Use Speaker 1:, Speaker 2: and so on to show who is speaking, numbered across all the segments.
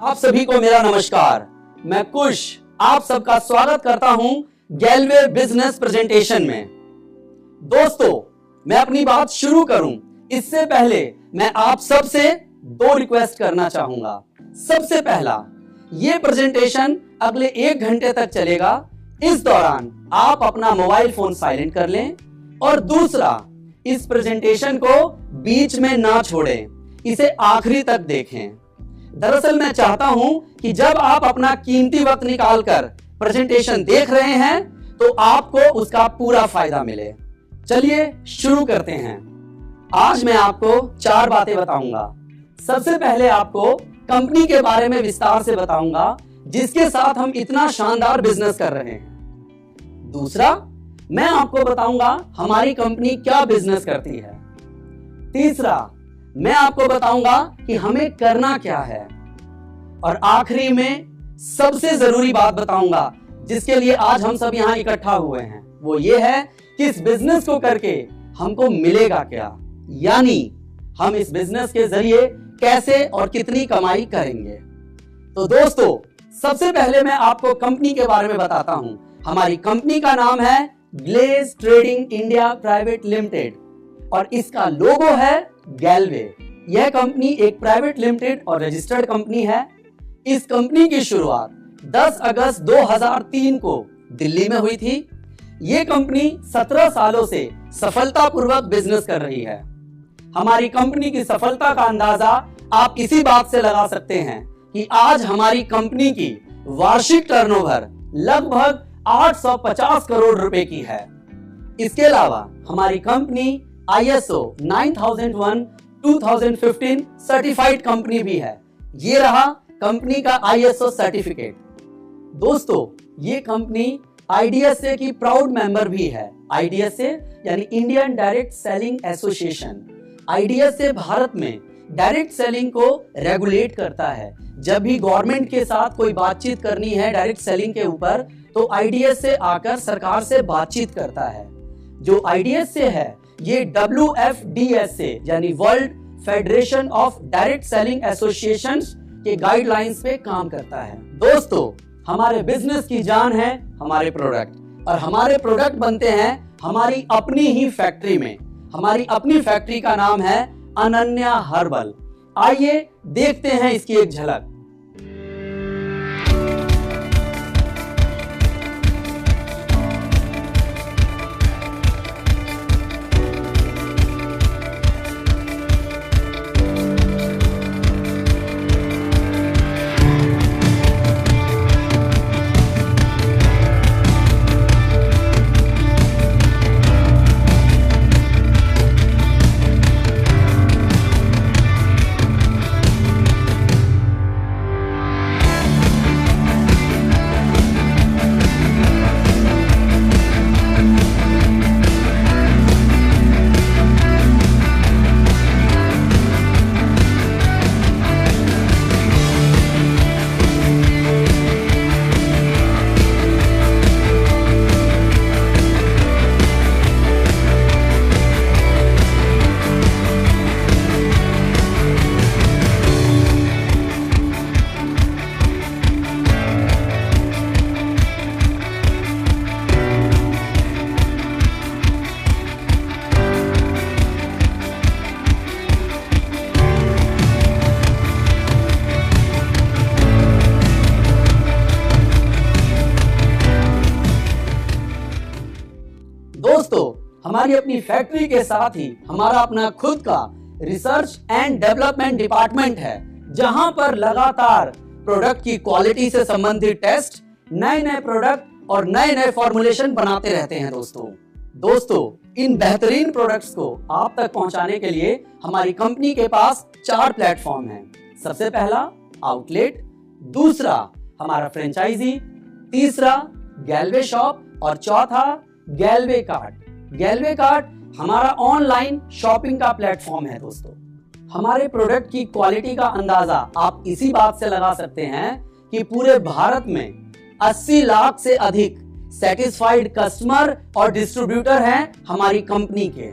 Speaker 1: आप सभी को मेरा नमस्कार। मैं कुश आप सबका स्वागत करता हूं गैलवे बिजनेस प्रेजेंटेशन में। दोस्तों, मैं अपनी बात शुरू करूं इससे पहले मैं आप सबसे दो रिक्वेस्ट करना चाहूंगा। सबसे पहला, ये प्रेजेंटेशन अगले 1 घंटे तक चलेगा। इस दौरान आप अपना मोबाइल फोन साइलेंट कर लें। और दूसरा, इस प्रेजेंटेशन को बीच में ना छोड़ें, इसे आखिरी तक देखें। दरअसल मैं चाहता हूं कि जब आप अपना कीमती वक्त निकालकर प्रेजेंटेशन देख रहे हैं तो आपको उसका पूरा फायदा मिले। चलिए शुरू करते हैं। आज मैं आपको 4 बातें बताऊंगा। सबसे पहले आपको कंपनी के बारे में विस्तार से बताऊंगा जिसके साथ हम इतना शानदार बिजनेस कर रहे हैं। दूसरा, मैं आपको बताऊंगा हमारी कंपनी क्या बिजनेस करती है। तीसरा, मैं आपको बताऊंगा कि हमें करना क्या है। और आखिरी में सबसे जरूरी बात बताऊंगा जिसके लिए आज हम सब यहां इकट्ठा हुए हैं, वो ये है कि इस बिजनेस को करके हमको मिलेगा क्या, यानी हम इस बिजनेस के जरिए कैसे और कितनी कमाई करेंगे। तो दोस्तों, सबसे पहले मैं आपको कंपनी के बारे में बताता हूं। हमारी कंपनी का नाम है Glaze trading India private limited और इसका लोगो है गैलवे। यह कंपनी एक प्राइवेट लिमिटेड और रजिस्टर्ड कंपनी है। इस कंपनी की शुरुआत 10 अगस्त 2003 को दिल्ली में हुई थी। यह कंपनी 17 सालों से सफलतापूर्वक बिजनेस कर रही है। हमारी कंपनी की सफलता का अंदाजा आप इसी बात से लगा सकते हैं कि आज हमारी कंपनी की वार्षिक टर्नओवर लगभग 850 करोड़ रुपए की है। इसके अलावा हमारी कंपनी ISO 9001:2015 सर्टिफाइड कंपनी भी है। ये रहा कंपनी का ISO सर्टिफिकेट। दोस्तों, ये कंपनी IDSA की प्राउड मेंबर भी है। IDSA यानी Indian direct selling association. IDSA Bharat में डायरेक्ट सेलिंग को रेगुलेट करता है। जब भी गवर्नमेंट के साथ कोई बातचीत करनी है डायरेक्ट सेलिंग के ऊपर तो IDSA आकर सरकार से बातचीत करता है। जो IDSA है ये WFDSA यानी world federation of direct selling associations के गाइडलाइंस पे काम करता है। दोस्तों, हमारे बिजनेस की जान है हमारे प्रोडक्ट और हमारे प्रोडक्ट बनते हैं हमारी अपनी ही फैक्ट्री में। हमारी अपनी फैक्ट्री का नाम है अनन्या हर्बल। आइए देखते हैं इसकी एक झलक। हमारी अपनी फैक्ट्री के साथ ही हमारा अपना खुद का रिसर्च एंड डेवलपमेंट डिपार्टमेंट है जहां पर लगातार प्रोडक्ट की क्वालिटी से संबंधित टेस्ट, नए नए प्रोडक्ट और नए नए फॉर्मुलेशन बनाते रहते हैं। दोस्तों, इन बेहतरीन प्रोडक्ट्स को आप तक पहुंचाने के लिए हमारी कंपनी के पास 4 प्लेटफॉर्म हैं। सबसे पहला आउटलेट, दूसरा हमारा फ्रेंचाइजी, तीसरा गैलवे शॉप और चौथा गैलवे कार्ट। गैलवे कार्ट हमारा ऑनलाइन शॉपिंग का प्लेटफॉर्म है। दोस्तों, हमारे प्रोडक्ट की क्वालिटी का अंदाजा आप इसी बात से लगा सकते हैं कि पूरे भारत में 80 लाख से अधिक सेटिस्फाइड कस्टमर और डिस्ट्रीब्यूटर हैं हमारी कंपनी के।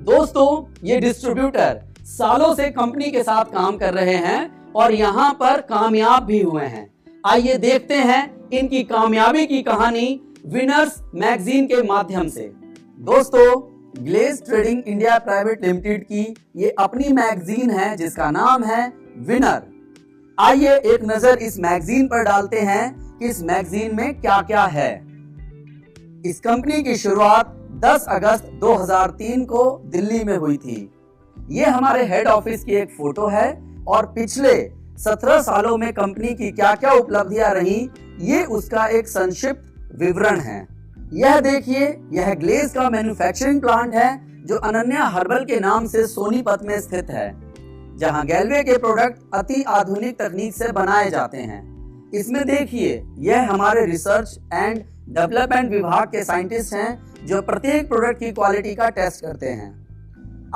Speaker 1: दोस्तों, ये डिस्ट्रीब्यूटर सालों से कंपनी के साथ काम कर रहे हैं और यहाँ पर कामयाब भी हुए हैं। आइए देखते हैं इनकी कामयाबी की कहानी विनर्स मैगजीन के माध्यम से। दोस्तों, Glaze trading India private limited की ये अपनी मैगजीन है जिसका नाम है विनर। आइए एक नजर इस मैगजीन पर डालते हैं कि इस मैगजीन में क्या क्या है। इस कंपनी की शुरुआत 10 अगस्त 2003 को दिल्ली में हुई थी। ये हमारे हेड ऑफिस की एक फोटो है और पिछले 17 सालों में कंपनी की क्या क्या उपलब्धियां रही, ये उसका एक संक्षिप्त विवरण है। यह देखिए, यह ग्लेज का मैन्युफैक्चरिंग प्लांट है जो अनन्या हर्बल के नाम से सोनीपत में स्थित है, जहां गैल्वे के प्रोडक्ट अति आधुनिक तकनीक से बनाए जाते हैं। इसमें देखिए, यह हमारे रिसर्च एंड डेवलपमेंट विभाग के साइंटिस्ट हैं जो प्रत्येक प्रोडक्ट की क्वालिटी का टेस्ट करते हैं।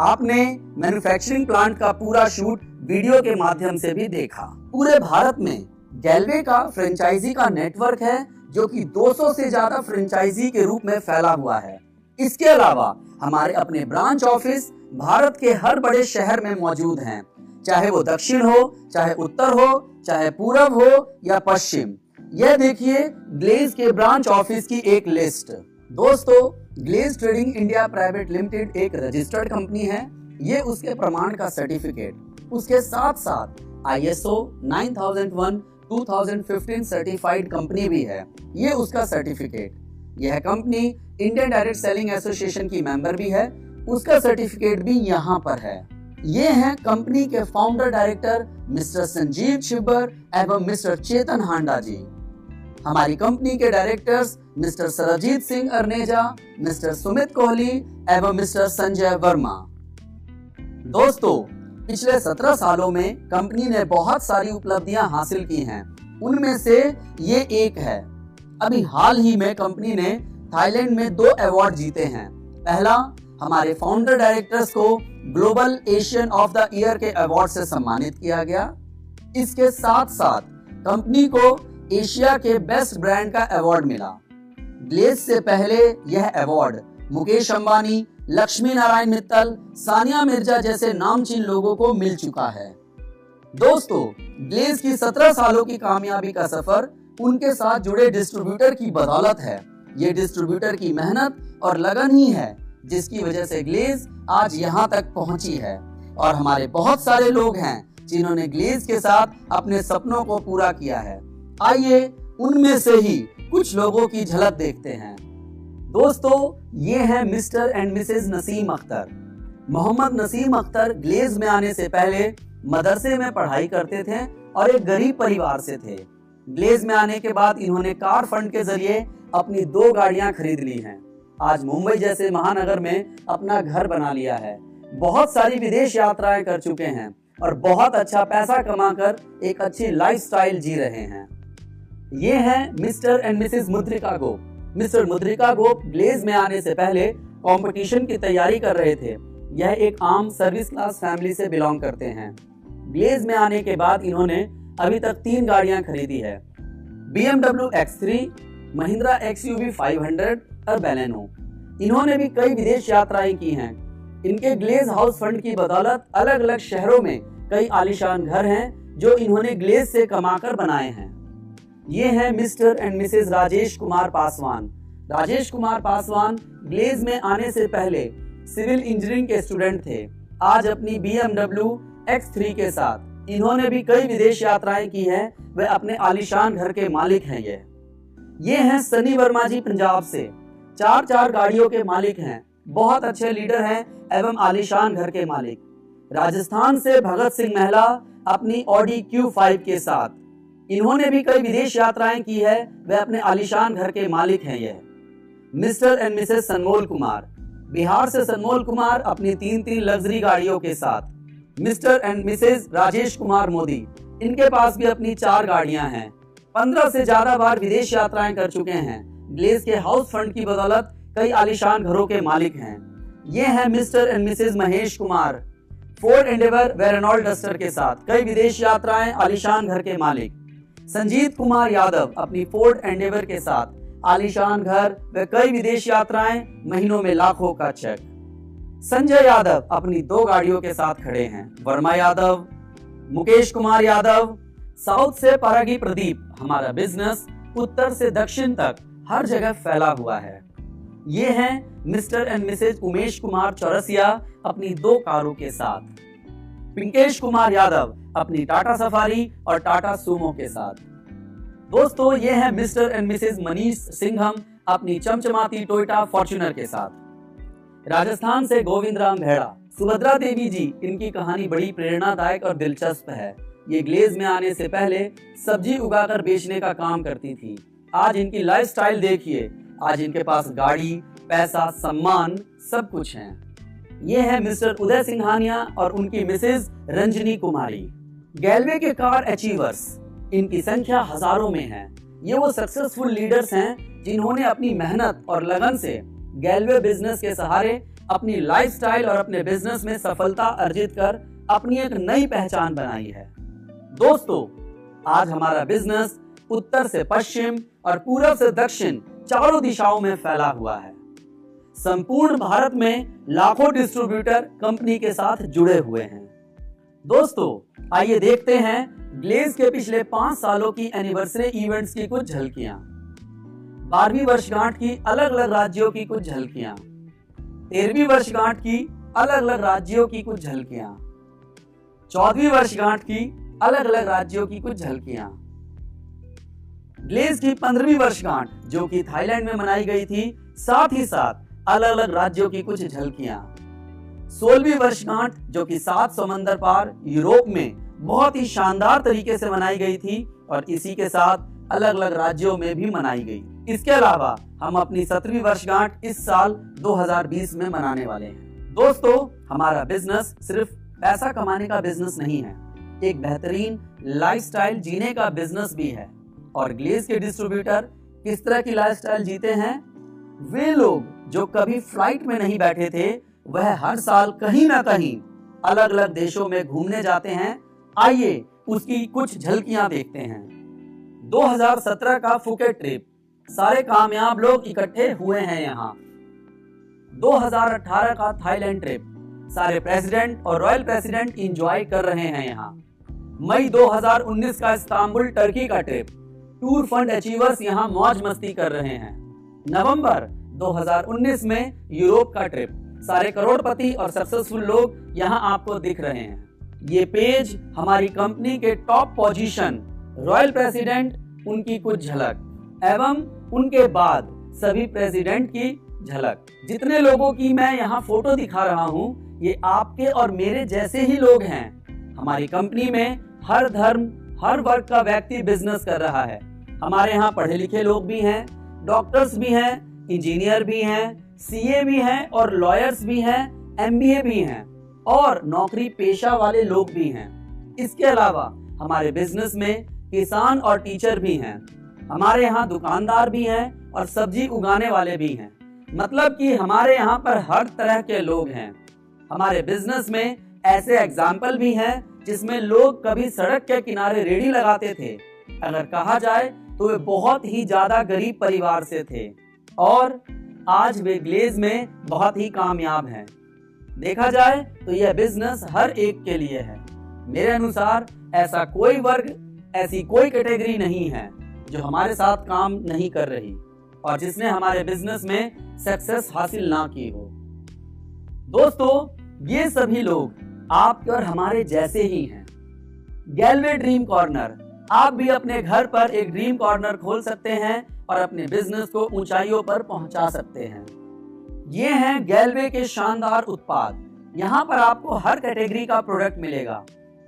Speaker 1: आपने मैन्युफैक्चरिंग प्लांट का पूरा शूट वीडियो के माध्यम से भी देखा। पूरे भारत में गैल्वे का फ्रेंचाइजी का नेटवर्क है जो कि 200 से ज्यादा फ्रेंचाइजी के रूप में फैला हुआ है। इसके अलावा हमारे अपने ब्रांच ऑफिस भारत के हर बड़े शहर में मौजूद हैं, चाहे वो दक्षिण हो, चाहे उत्तर हो, चाहे पूरब हो या पश्चिम। यह देखिए ग्लेज के ब्रांच ऑफिस की एक लिस्ट। दोस्तों, Glaze trading India private limited एक रजिस्टर्ड कंपनी है। ये उसके प्रमाण का सर्टिफिकेट, उसके साथ साथ ISO 9001:2015 सर्टिफाइड कंपनी भी है, ये उसका सर्टिफिकेट। यह company Indian direct selling association की मेंबर भी है, उसका सर्टिफिकेट भी यहाँ पर है। ये हैं कंपनी के founder director mister Sanjeev Chhibber एवं मिस्टर चेतन हांडा जी। हमारी कंपनी के directors mister Sarjeet Singh Arneja, mister Sumit Kohli एवं मिस्टर संजय वर्मा। दोस्तों, पिछले 17 सालों में कंपनी ने बहुत सारी उपलब्धियां हासिल की हैं। उनमें से ये एक है। अभी हाल ही में कंपनी ने थाईलैंड में 2 अवार्ड जीते हैं। पहला, हमारे फाउंडर डायरेक्टर्स को global Asian of the year के अवार्ड से सम्मानित किया गया। इसके साथ साथ कंपनी को एशिया के बेस्ट ब्रांड का अवार्ड मिला। ग्लेज से पहले यह अवार्ड मुकेश अंबानी, लक्ष्मी नारायण मित्तल, सानिया मिर्जा जैसे नामचीन लोगों को मिल चुका है। दोस्तों, ग्लेज की 17 सालों की कामयाबी का सफर उनके साथ जुड़े डिस्ट्रीब्यूटर की बदौलत है। ये डिस्ट्रीब्यूटर की मेहनत और लगन ही है जिसकी वजह से ग्लेज आज यहाँ तक पहुंची है। और हमारे बहुत सारे लोग हैं जिन्होंने ग्लेज के साथ अपने सपनों को पूरा किया है। आइए उनमें से ही कुछ लोगों की झलक देखते हैं। दोस्तों, ये हैं Mr and Mrs Naseem Akhtar. Mohammad Naseem Akhtar Glaze में आने से पहले मदरसे में पढ़ाई करते थे और एक गरीब परिवार से थे। ग्लेज में आने के बाद इन्होंने कार फंड के जरिए अपनी 2 गाड़ियां खरीद ली हैं। आज मुंबई जैसे महानगर में अपना घर बना लिया है। बहुत सारी विदेश यात्राएं कर चुके हैं और बहुत अच्छा पैसा कमाकर एक अच्छी लाइफस्टाइल जी रहे हैं। ये हैं मिस्टर एंड मिसेज मुद्रिका गोप। मिस्टर मुद्रिका गोप ग्लेज में आने से पहले कंपटीशन की तैयारी कर रहे थे। यह एक आम सर्विस क्लास फैमिली से बिलोंग करते हैं। ग्लेज में आने के बाद इन्होंने अभी तक 3 गाड़ियां खरीदी है, BMW X3, महिंद्रा XUV 500 और बैलेनो। इन्होंने भी कई विदेश यात्राएं की हैं। इनके ग्लेज हाउस फंड की बदौलत अलग अलग शहरों में कई आलीशान घर हैं जो इन्होंने ग्लेज से कमाकर बनाए हैं। ये हैं Mr and Mrs Rajesh Kumar Paswan. Rajesh Kumar Paswan Glaze में आने से पहले सिविल इंजीनियरिंग के स्टूडेंट थे। आज अपनी BMW X3 के साथ इन्होंने भी कई विदेश यात्राएं की हैं। वे अपने आलीशान घर के मालिक हैं। ये हैं सनी वर्मा जी पंजाब से। 4 गाड़ियों के मालिक हैं, बहुत अच्छे लीडर हैं एवं आलीशान घर के मालिक। राजस्थान से भगत सिंह महला अपनी Audi Q5 के साथ इन्होंने भी कई विदेश यात्राएं की है। वे अपने आलीशान घर के मालिक हैं। यह mister and Mrs Sanmol Kumar. Bihar से सनमोल कुमार अपनी 3 लग्जरी गाड़ियों के साथ। Mister and Mrs Rajesh Kumar Modi, इनके पास भी अपनी 4 गाड़ियां हैं। 15 से ज्यादा बार विदेश यात्राएं कर चुके हैं। ग्लेज के हाउस फंड की बदौलत कई आलीशान घरों के मालिक हैं। ये हैं Mr and Mrs Mahesh Kumar. Ford Endeavour व रेनॉल्ट डस्टर के साथ कई विदेश यात्राएं, आलीशान घर के मालिक। संजीत कुमार यादव अपनी फोर्ड एंडेवर के साथ आलीशान घर व कई विदेश यात्राएं, महीनों में लाखों का चेक। संजय यादव अपनी 2 गाड़ियों के साथ खड़े हैं। वर्मा यादव मुकेश कुमार यादव, साउथ से परागी प्रदीप। हमारा बिजनेस उत्तर से दक्षिण तक हर जगह फैला हुआ है। ये हैं Mr and Mrs Umesh Kumar Chaurasia अपनी 2 कारों के साथ, पिंकेश कुमार यादव अपनी टाटा सफारी और टाटा सूमो के साथ। दोस्तों, ये हैं Mr and Mrs Manish Singham अपनी चमचमाती टोयोटा फॉर्च्यूनर के साथ। राजस्थान से गोविंद राम भेड़ा। सुभद्रा देवी जी, इनकी कहानी बड़ी प्रेरणादायक और दिलचस्प है। ये ग्लेज में आने से पहले सब्जी उगाकर बेचने का काम करती थी। आज इनकी लाइफस्टाइल देखिए। आज इनके पास गाड़ी, पैसा, सम्मान सब कुछ है। ये है मिस्टर उदय सिंघानिया और उनकी मिसेज रंजनी कुमारी। गैलवे के कार अचीवर्स, इनकी संख्या हजारों में है। ये वो सक्सेसफुल लीडर्स हैं जिन्होंने अपनी मेहनत और लगन से गैलवे बिजनेस के सहारे अपनी लाइफस्टाइल और अपने बिजनेस में सफलता अर्जित कर अपनी एक नई पहचान बनाई है। दोस्तों, आज हमारा बिजनेस उत्तर से पश्चिम और पूरब से दक्षिण चारों दिशाओं में फैला हुआ है। संपूर्ण भारत में लाखों डिस्ट्रीब्यूटर कंपनी के साथ जुड़े हुए हैं। दोस्तों, आइए देखते हैं ग्लेज के पिछले 5 सालों की एनिवर्सरी इवेंट्स की कुछ झलकियां। 12वीं वर्षगांठ की अलग अलग राज्यों की कुछ झलकियां, 13वीं वर्षगांठ की अलग अलग राज्यों की कुछ झलकियां, 14वीं वर्षगांठ की अलग अलग राज्यों की कुछ झलकियां, ग्लेज की 15वीं वर्षगांठ जो कि थाईलैंड में मनाई गई थी, साथ ही साथ अलग अलग राज्यों की कुछ झलकियां, 16वीं वर्षगांठ जो कि 7 समंदर पार यूरोप में बहुत ही शानदार तरीके से मनाई गई थी और इसी के साथ अलग अलग राज्यों में भी मनाई गई। इसके अलावा हम अपनी 17वीं वर्षगांठ इस साल 2020 में मनाने वाले हैं। दोस्तों, हमारा बिजनेस सिर्फ पैसा कमाने का बिजनेस नहीं है, एक बेहतरीन लाइफस्टाइल जीने का बिजनेस भी है। और ग्लेज के डिस्ट्रीब्यूटर किस तरह की लाइफस्टाइल जीते हैं? वे लोग जो कभी फ्लाइट में नहीं बैठे थे, वह हर साल कहीं ना कहीं अलग अलग देशों में घूमने जाते हैं। आइए उसकी कुछ झलकियां देखते हैं। 2017 का फुकेट ट्रिप, सारे कामयाब लोग इकट्ठे हुए हैं यहाँ। 2018 का थाईलैंड ट्रिप, सारे प्रेसिडेंट और रॉयल प्रेसिडेंट एंजॉय कर रहे हैं यहाँ। मई 2019 का इस्तांबुल टर्की का ट्रिप, टूर फंड अचीवर्स यहाँ मौज मस्ती कर रहे हैं। नवंबर 2019 में यूरोप का ट्रिप, सारे करोड़पति और सक्सेसफुल लोग यहाँ आपको दिख रहे हैं। ये पेज हमारी कंपनी के टॉप पोजीशन, रॉयल प्रेसिडेंट, उनकी कुछ झलक एवं उनके बाद सभी प्रेसिडेंट की झलक। जितने लोगों की मैं यहाँ फोटो दिखा रहा हूँ, ये आपके और मेरे जैसे ही लोग हैं। हमारी कंपनी में हर धर्म, हर वर्ग का व्यक्ति बिजनेस कर रहा है। हमारे यहाँ पढ़े लिखे लोग भी हैं, डॉक्टर्स भी हैं, इंजीनियर भी हैं, सीए भी हैं और लॉयर्स भी हैं, एमबीए भी हैं और नौकरी पेशा वाले लोग भी हैं। इसके अलावा हमारे बिजनेस में किसान और टीचर भी हैं। हमारे यहाँ दुकानदार भी हैं और सब्जी उगाने वाले भी हैं। मतलब कि हमारे यहाँ पर हर तरह के लोग हैं। हमारे बिजनेस में ऐसे एग्जाम्पल भी हैं जिसमें लोग कभी सड़क के किनारे रेडी लगाते थे। अगर कहा जाए तो वे बहुत ही ज्यादा गरीब परिवार से थे और आज वे ग्लेज में बहुत ही कामयाब हैं। देखा जाए तो यह बिजनेस हर एक के लिए है। मेरे अनुसार ऐसा कोई वर्ग, ऐसी कोई कैटेगरी नहीं है जो हमारे साथ काम नहीं कर रही और जिसने हमारे बिजनेस में सक्सेस हासिल ना की हो। दोस्तों, ये सभी लोग आपके और हमारे जैसे ही हैं। गैलवे ड्रीम कॉर्नर, आप भी अपने घर पर एक ड्रीम कॉर्नर खोल सकते हैं और अपने बिजनेस को ऊंचाइयों पर पहुंचा सकते हैं। ये हैं गैलवे के शानदार उत्पाद। यहाँ पर आपको हर कैटेगरी का प्रोडक्ट मिलेगा।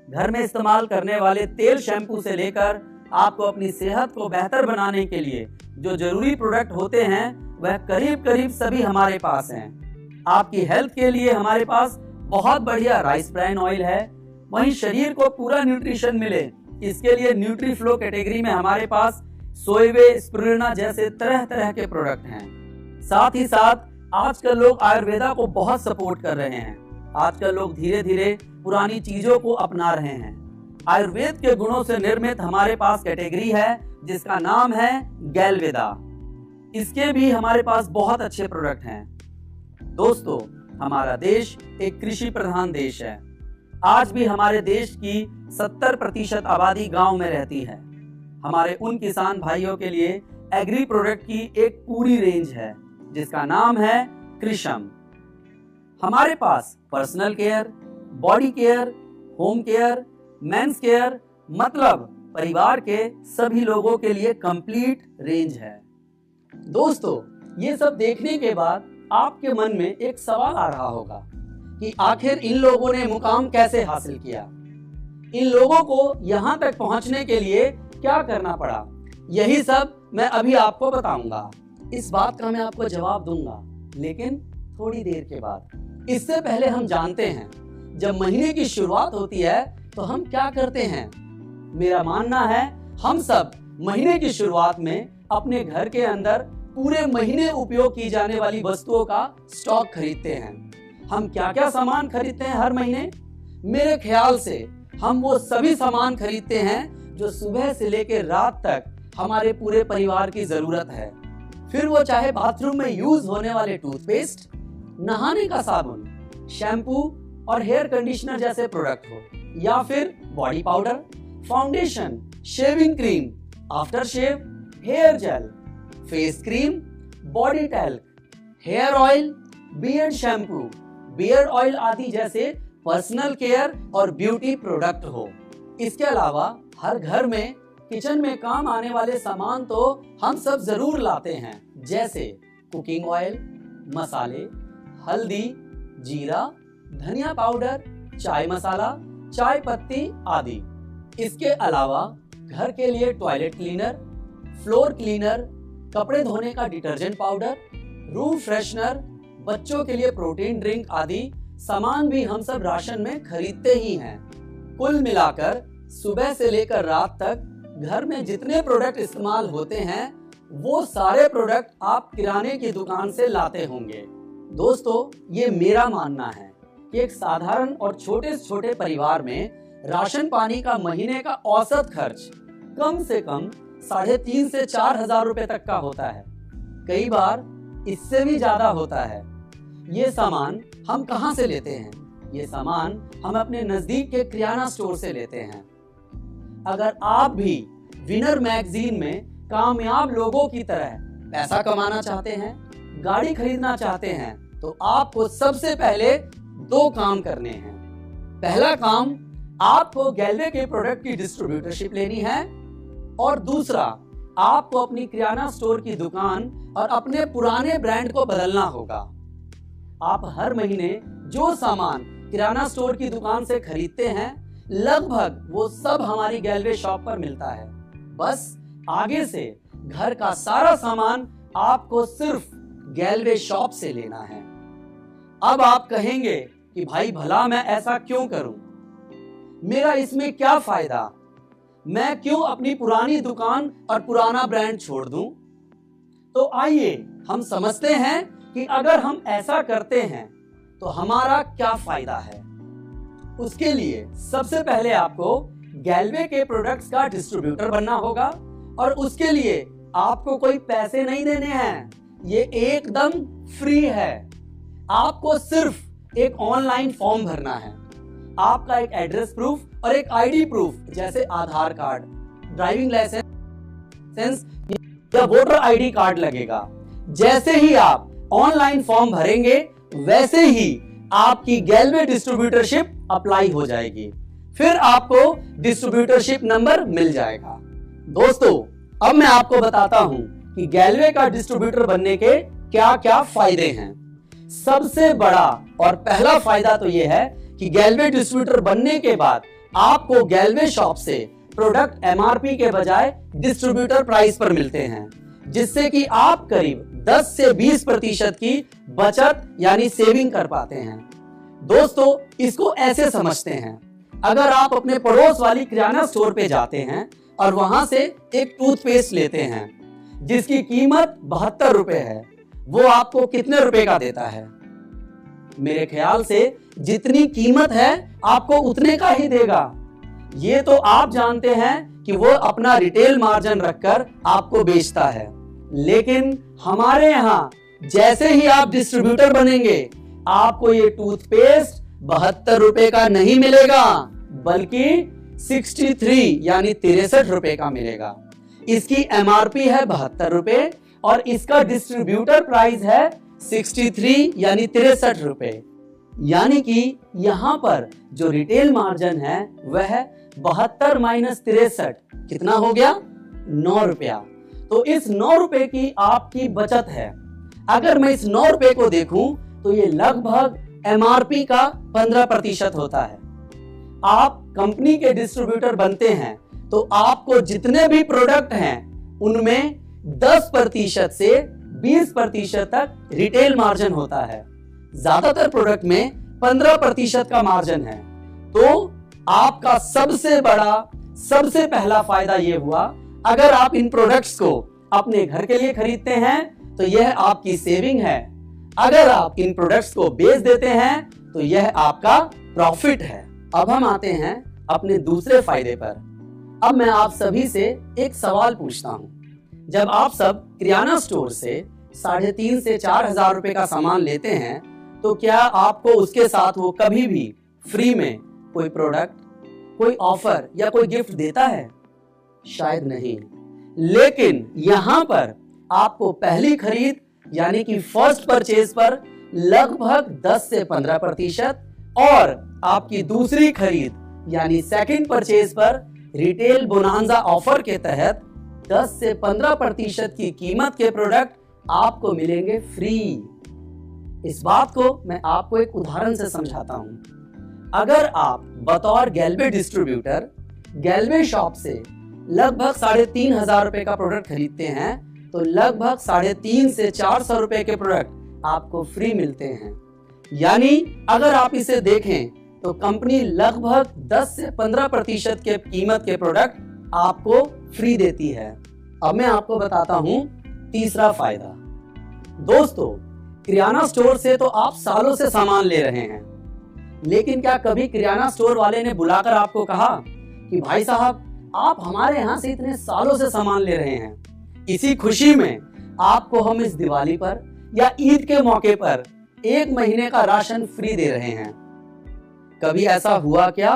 Speaker 1: घर में इस्तेमाल करने वाले तेल, शैम्पू से लेकर आपको अपनी सेहत को बेहतर बनाने के लिए जो जरूरी प्रोडक्ट होते हैं, वह करीब करीब सभी हमारे पास हैं। आपकी हेल्थ के लिए हमारे पास बहुत बढ़िया राइस ब्राइन ऑयल है। वहीं शरीर को पूरा न्यूट्रिशन मिले, इसके लिए न्यूट्री फ्लो कैटेगरी में हमारे पास सोयवे, स्पिरुलिना जैसे तरह तरह के प्रोडक्ट हैं। साथ ही साथ आजकल लोग आयुर्वेदा को बहुत सपोर्ट कर रहे हैं। आजकल लोग धीरे धीरे पुरानी चीजों को अपना रहे हैं। आयुर्वेद के गुणों से निर्मित हमारे पास कैटेगरी है जिसका नाम है गैलवेदा। इसके भी हमारे पास बहुत अच्छे प्रोडक्ट हैं। दोस्तों, हमारा देश एक कृषि प्रधान देश है। आज भी हमारे देश की 70% आबादी गांव में रहती है। हमारे उन किसान भाइयों के लिए एग्री प्रोडक्ट की एक पूरी रेंज है जिसका नाम है कृषम। हमारे पास personal care, body care, home care, men's care, मतलब परिवार के सभी लोगों के लिए कंप्लीट रेंज है। दोस्तों, ये सब देखने के बाद आपके मन में एक सवाल आ रहा होगा कि आखिर इन लोगों ने मुकाम कैसे हासिल किया, इन लोगों को यहां तक पहुंचने के लिए क्या करना पड़ा। यही सब मैं अभी आपको बताऊंगा। इस बात का मैं आपको जवाब दूंगा, लेकिन थोड़ी देर के बाद। इससे पहले हम जानते हैं, जब महीने की शुरुआत होती है तो हम क्या करते हैं। मेरा मानना है हम सब महीने की शुरुआत में अपने घर के अंदर पूरे महीने उपयोग की जाने वाली वस्तुओं का स्टॉक खरीदते हैं। हम क्या क्या सामान खरीदते हैं हर महीने? मेरे ख्याल से हम वो सभी सामान खरीदते हैं जो सुबह से लेकर रात तक हमारे पूरे परिवार की जरूरत है। फिर वो चाहे बाथरूम में यूज होने वाले टूथपेस्ट, नहाने का साबुन, शैम्पू और हेयर कंडीशनर जैसे प्रोडक्ट हो, या फिर body powder, foundation, shaving cream, after shave, hair gel, face cream, body talc, hair oil, beard shampoo, beard oil आदि जैसे पर्सनल केयर और ब्यूटी प्रोडक्ट हो। इसके अलावा हर घर में किचन में काम आने वाले सामान तो हम सब जरूर लाते हैं, जैसे कुकिंग ऑयल, मसाले, हल्दी, जीरा, धनिया पाउडर, चाय मसाला, चाय पत्ती आदि। इसके अलावा घर के लिए टॉयलेट क्लीनर, फ्लोर क्लीनर, कपड़े धोने का डिटर्जेंट पाउडर, रूम फ्रेशनर, बच्चों के लिए प्रोटीन ड्रिंक आदि सामान भी हम सब राशन में खरीदते ही हैं। कुल मिलाकर सुबह से लेकर रात तक घर में जितने प्रोडक्ट इस्तेमाल होते हैं वो सारे प्रोडक्ट आप किराने की दुकान से लाते होंगे। दोस्तों, ये मेरा मानना है कि एक साधारण और छोटे से छोटे परिवार में राशन पानी का महीने का औसत खर्च कम से कम 3,500 से 4,000 रुपए तक का होता है। कई बार इससे भी ज्यादा होता है। ये सामान हम कहां से लेते हैं? ये सामान हम अपने नजदीक के किराना स्टोर से लेते हैं। अगर आप भी विनर मैगजीन में कामयाब लोगों की तरह पैसा कमाना चाहते हैं, गाड़ी खरीदना चाहते हैं, तो आपको सबसे पहले 2 काम करने हैं। पहला काम, आपको गैलवे के प्रोडक्ट की डिस्ट्रीब्यूटरशिप लेनी है, और दूसरा, आपको अपनी किराना स्टोर की दुकान और अपने पुराने ब्रांड को बदलना होगा। आप हर महीने जो सामान किराना स्टोर की दुकान से खरीदते हैं, लगभग वो सब हमारी गैलवे शॉप पर मिलता है। बस आगे से घर का सारा सामान आपको सिर्फ गैलवे शॉप से लेना है। अब आप कहेंगे कि भाई भला मैं ऐसा क्यों करूं? मेरा इसमें क्या फायदा? मैं क्यों अपनी पुरानी दुकान और पुराना ब्रांड छोड़ दूं? तो आइए हम समझते हैं कि अगर हम ऐसा करते हैं तो हमारा क्या फायदा है। उसके लिए सबसे पहले आपको गैलवे के प्रोडक्ट्स का डिस्ट्रीब्यूटर बनना होगा, और उसके लिए आपको कोई पैसे नहीं देने हैं। ये एकदम फ्री है। आपको सिर्फ एक ऑनलाइन फॉर्म भरना है। आपका एक एड्रेस प्रूफ और एक आईडी प्रूफ जैसे आधार कार्ड, ड्राइविंग लाइसेंस या वोटर आईडी कार्ड लगेगा। जैसे ही आप ऑनलाइन फॉर्म भरेंगे, वैसे ही आपकी गैलवे डिस्ट्रीब्यूटरशिप अप्लाई हो जाएगी। फिर आपको डिस्ट्रीब्यूटरशिप नंबर मिल जाएगा। दोस्तों, अब मैं आपको बताता हूं कि गैलवे का डिस्ट्रीब्यूटर बनने के क्या क्या फायदे हैं। सबसे बड़ा और पहला फायदा तो यह है कि गैलवे डिस्ट्रीब्यूटर बनने के बाद आपको गैलवे शॉप से प्रोडक्ट एमआरपी के बजाय डिस्ट्रीब्यूटर प्राइस पर मिलते हैं, जिससे कि आप करीब 10 से 20% की बचत यानी सेविंग कर पाते हैं। दोस्तों, इसको ऐसे समझते हैं, अगर आप अपने पड़ोस वाली किराना स्टोर पे जाते हैं और वहां से एक टूथपेस्ट लेते हैं जिसकी कीमत 72 रुपए है, वो आपको कितने रुपए का देता है? मेरे ख्याल से जितनी कीमत है आपको उतने का ही देगा। ये तो आप जानते हैं कि वो अपना रिटेल मार्जिन रखकर आपको बेचता है, लेकिन हमारे यहाँ जैसे ही आप डिस्ट्रीब्यूटर बनेंगे, आपको ये टूथपेस्ट 72 रुपए का नहीं मिलेगा, बल्कि 63 यानी 63 रुपए का मिलेगा। इसकी एमआरपी है 72 रुपए और इसका डिस्ट्रीब्यूटर प्राइस है 63 यानी 63 रुपए। यानी कि यहां पर जो रिटेल मार्जिन है वह 72 माइनस 63 कितना हो गया? 9 रुपया। तो इस 9 रुपए की आपकी बचत है। अगर मैं इस 9 रुपए को देखूं तो ये लगभग एमआरपी का 15% होता है। आप कंपनी के डिस्ट्रीब्यूटर बनते हैं तो आपको जितने भी प्रोडक्ट हैं उनमें 10% से 20% तक रिटेल मार्जिन होता है। ज्यादातर प्रोडक्ट में 15% का मार्जिन है। तो आपका सबसे बड़ा, सबसे पहला फायदा यह हुआ, अगर आप इन प्रोडक्ट्स को अपने घर के लिए खरीदते हैं तो यह आपकी सेविंग है। अगर आप इन प्रोडक्ट्स को बेच देते हैं तो यह आपका प्रॉफिट है। अब हम आते हैं अपने दूसरे फायदे पर। अब मैं आप सभी से एक सवाल पूछता हूं। जब आप सब किराना स्टोर से 3,500 से 4,000 रुपए का सामान लेते हैं तो क्या आपको उसके साथ वो कभी भी फ्री में कोई प्रोडक्ट, कोई ऑफर या कोई गिफ्ट देता है? शायद नहीं। लेकिन यहां पर आपको पहली खरीद यानी कि फर्स्ट परचेज पर लगभग 10 से 15% और आपकी दूसरी खरीद यानी सेकंड परचेज पर रिटेल बोनांजा ऑफर के तहत 10 से 15% की कीमत के प्रोडक्ट आपको मिलेंगे फ्री। इस बात को मैं आपको एक उदाहरण से समझाता हूं। अगर आप बतौर गैल्वे डिस्ट्रीब्यूटर गैल्वे शॉप से लगभग 3,500 रुपए का प्रोडक्ट खरीदते हैं तो लगभग 350 से 400 रुपए के प्रोडक्ट आपको फ्री मिलते हैं। यानी अगर आप इसे देखें तो कंपनी लगभग 10 से 15% के कीमत के प्रोडक्ट आपको फ्री देती है। अब मैं आपको बताता हूं तीसरा फायदा। दोस्तों, किराना स्टोर से तो आप सालों से सामान ले रहे हैं, लेकिन क्या कभी किराना स्टोर वाले ने बुलाकर आपको कहा कि भाई साहब आप हमारे यहाँ से इतने सालों से सामान ले रहे हैं, इसी खुशी में आपको हम इस दिवाली पर या ईद के मौके पर 1 महीने का राशन फ्री दे रहे हैं? कभी ऐसा हुआ क्या?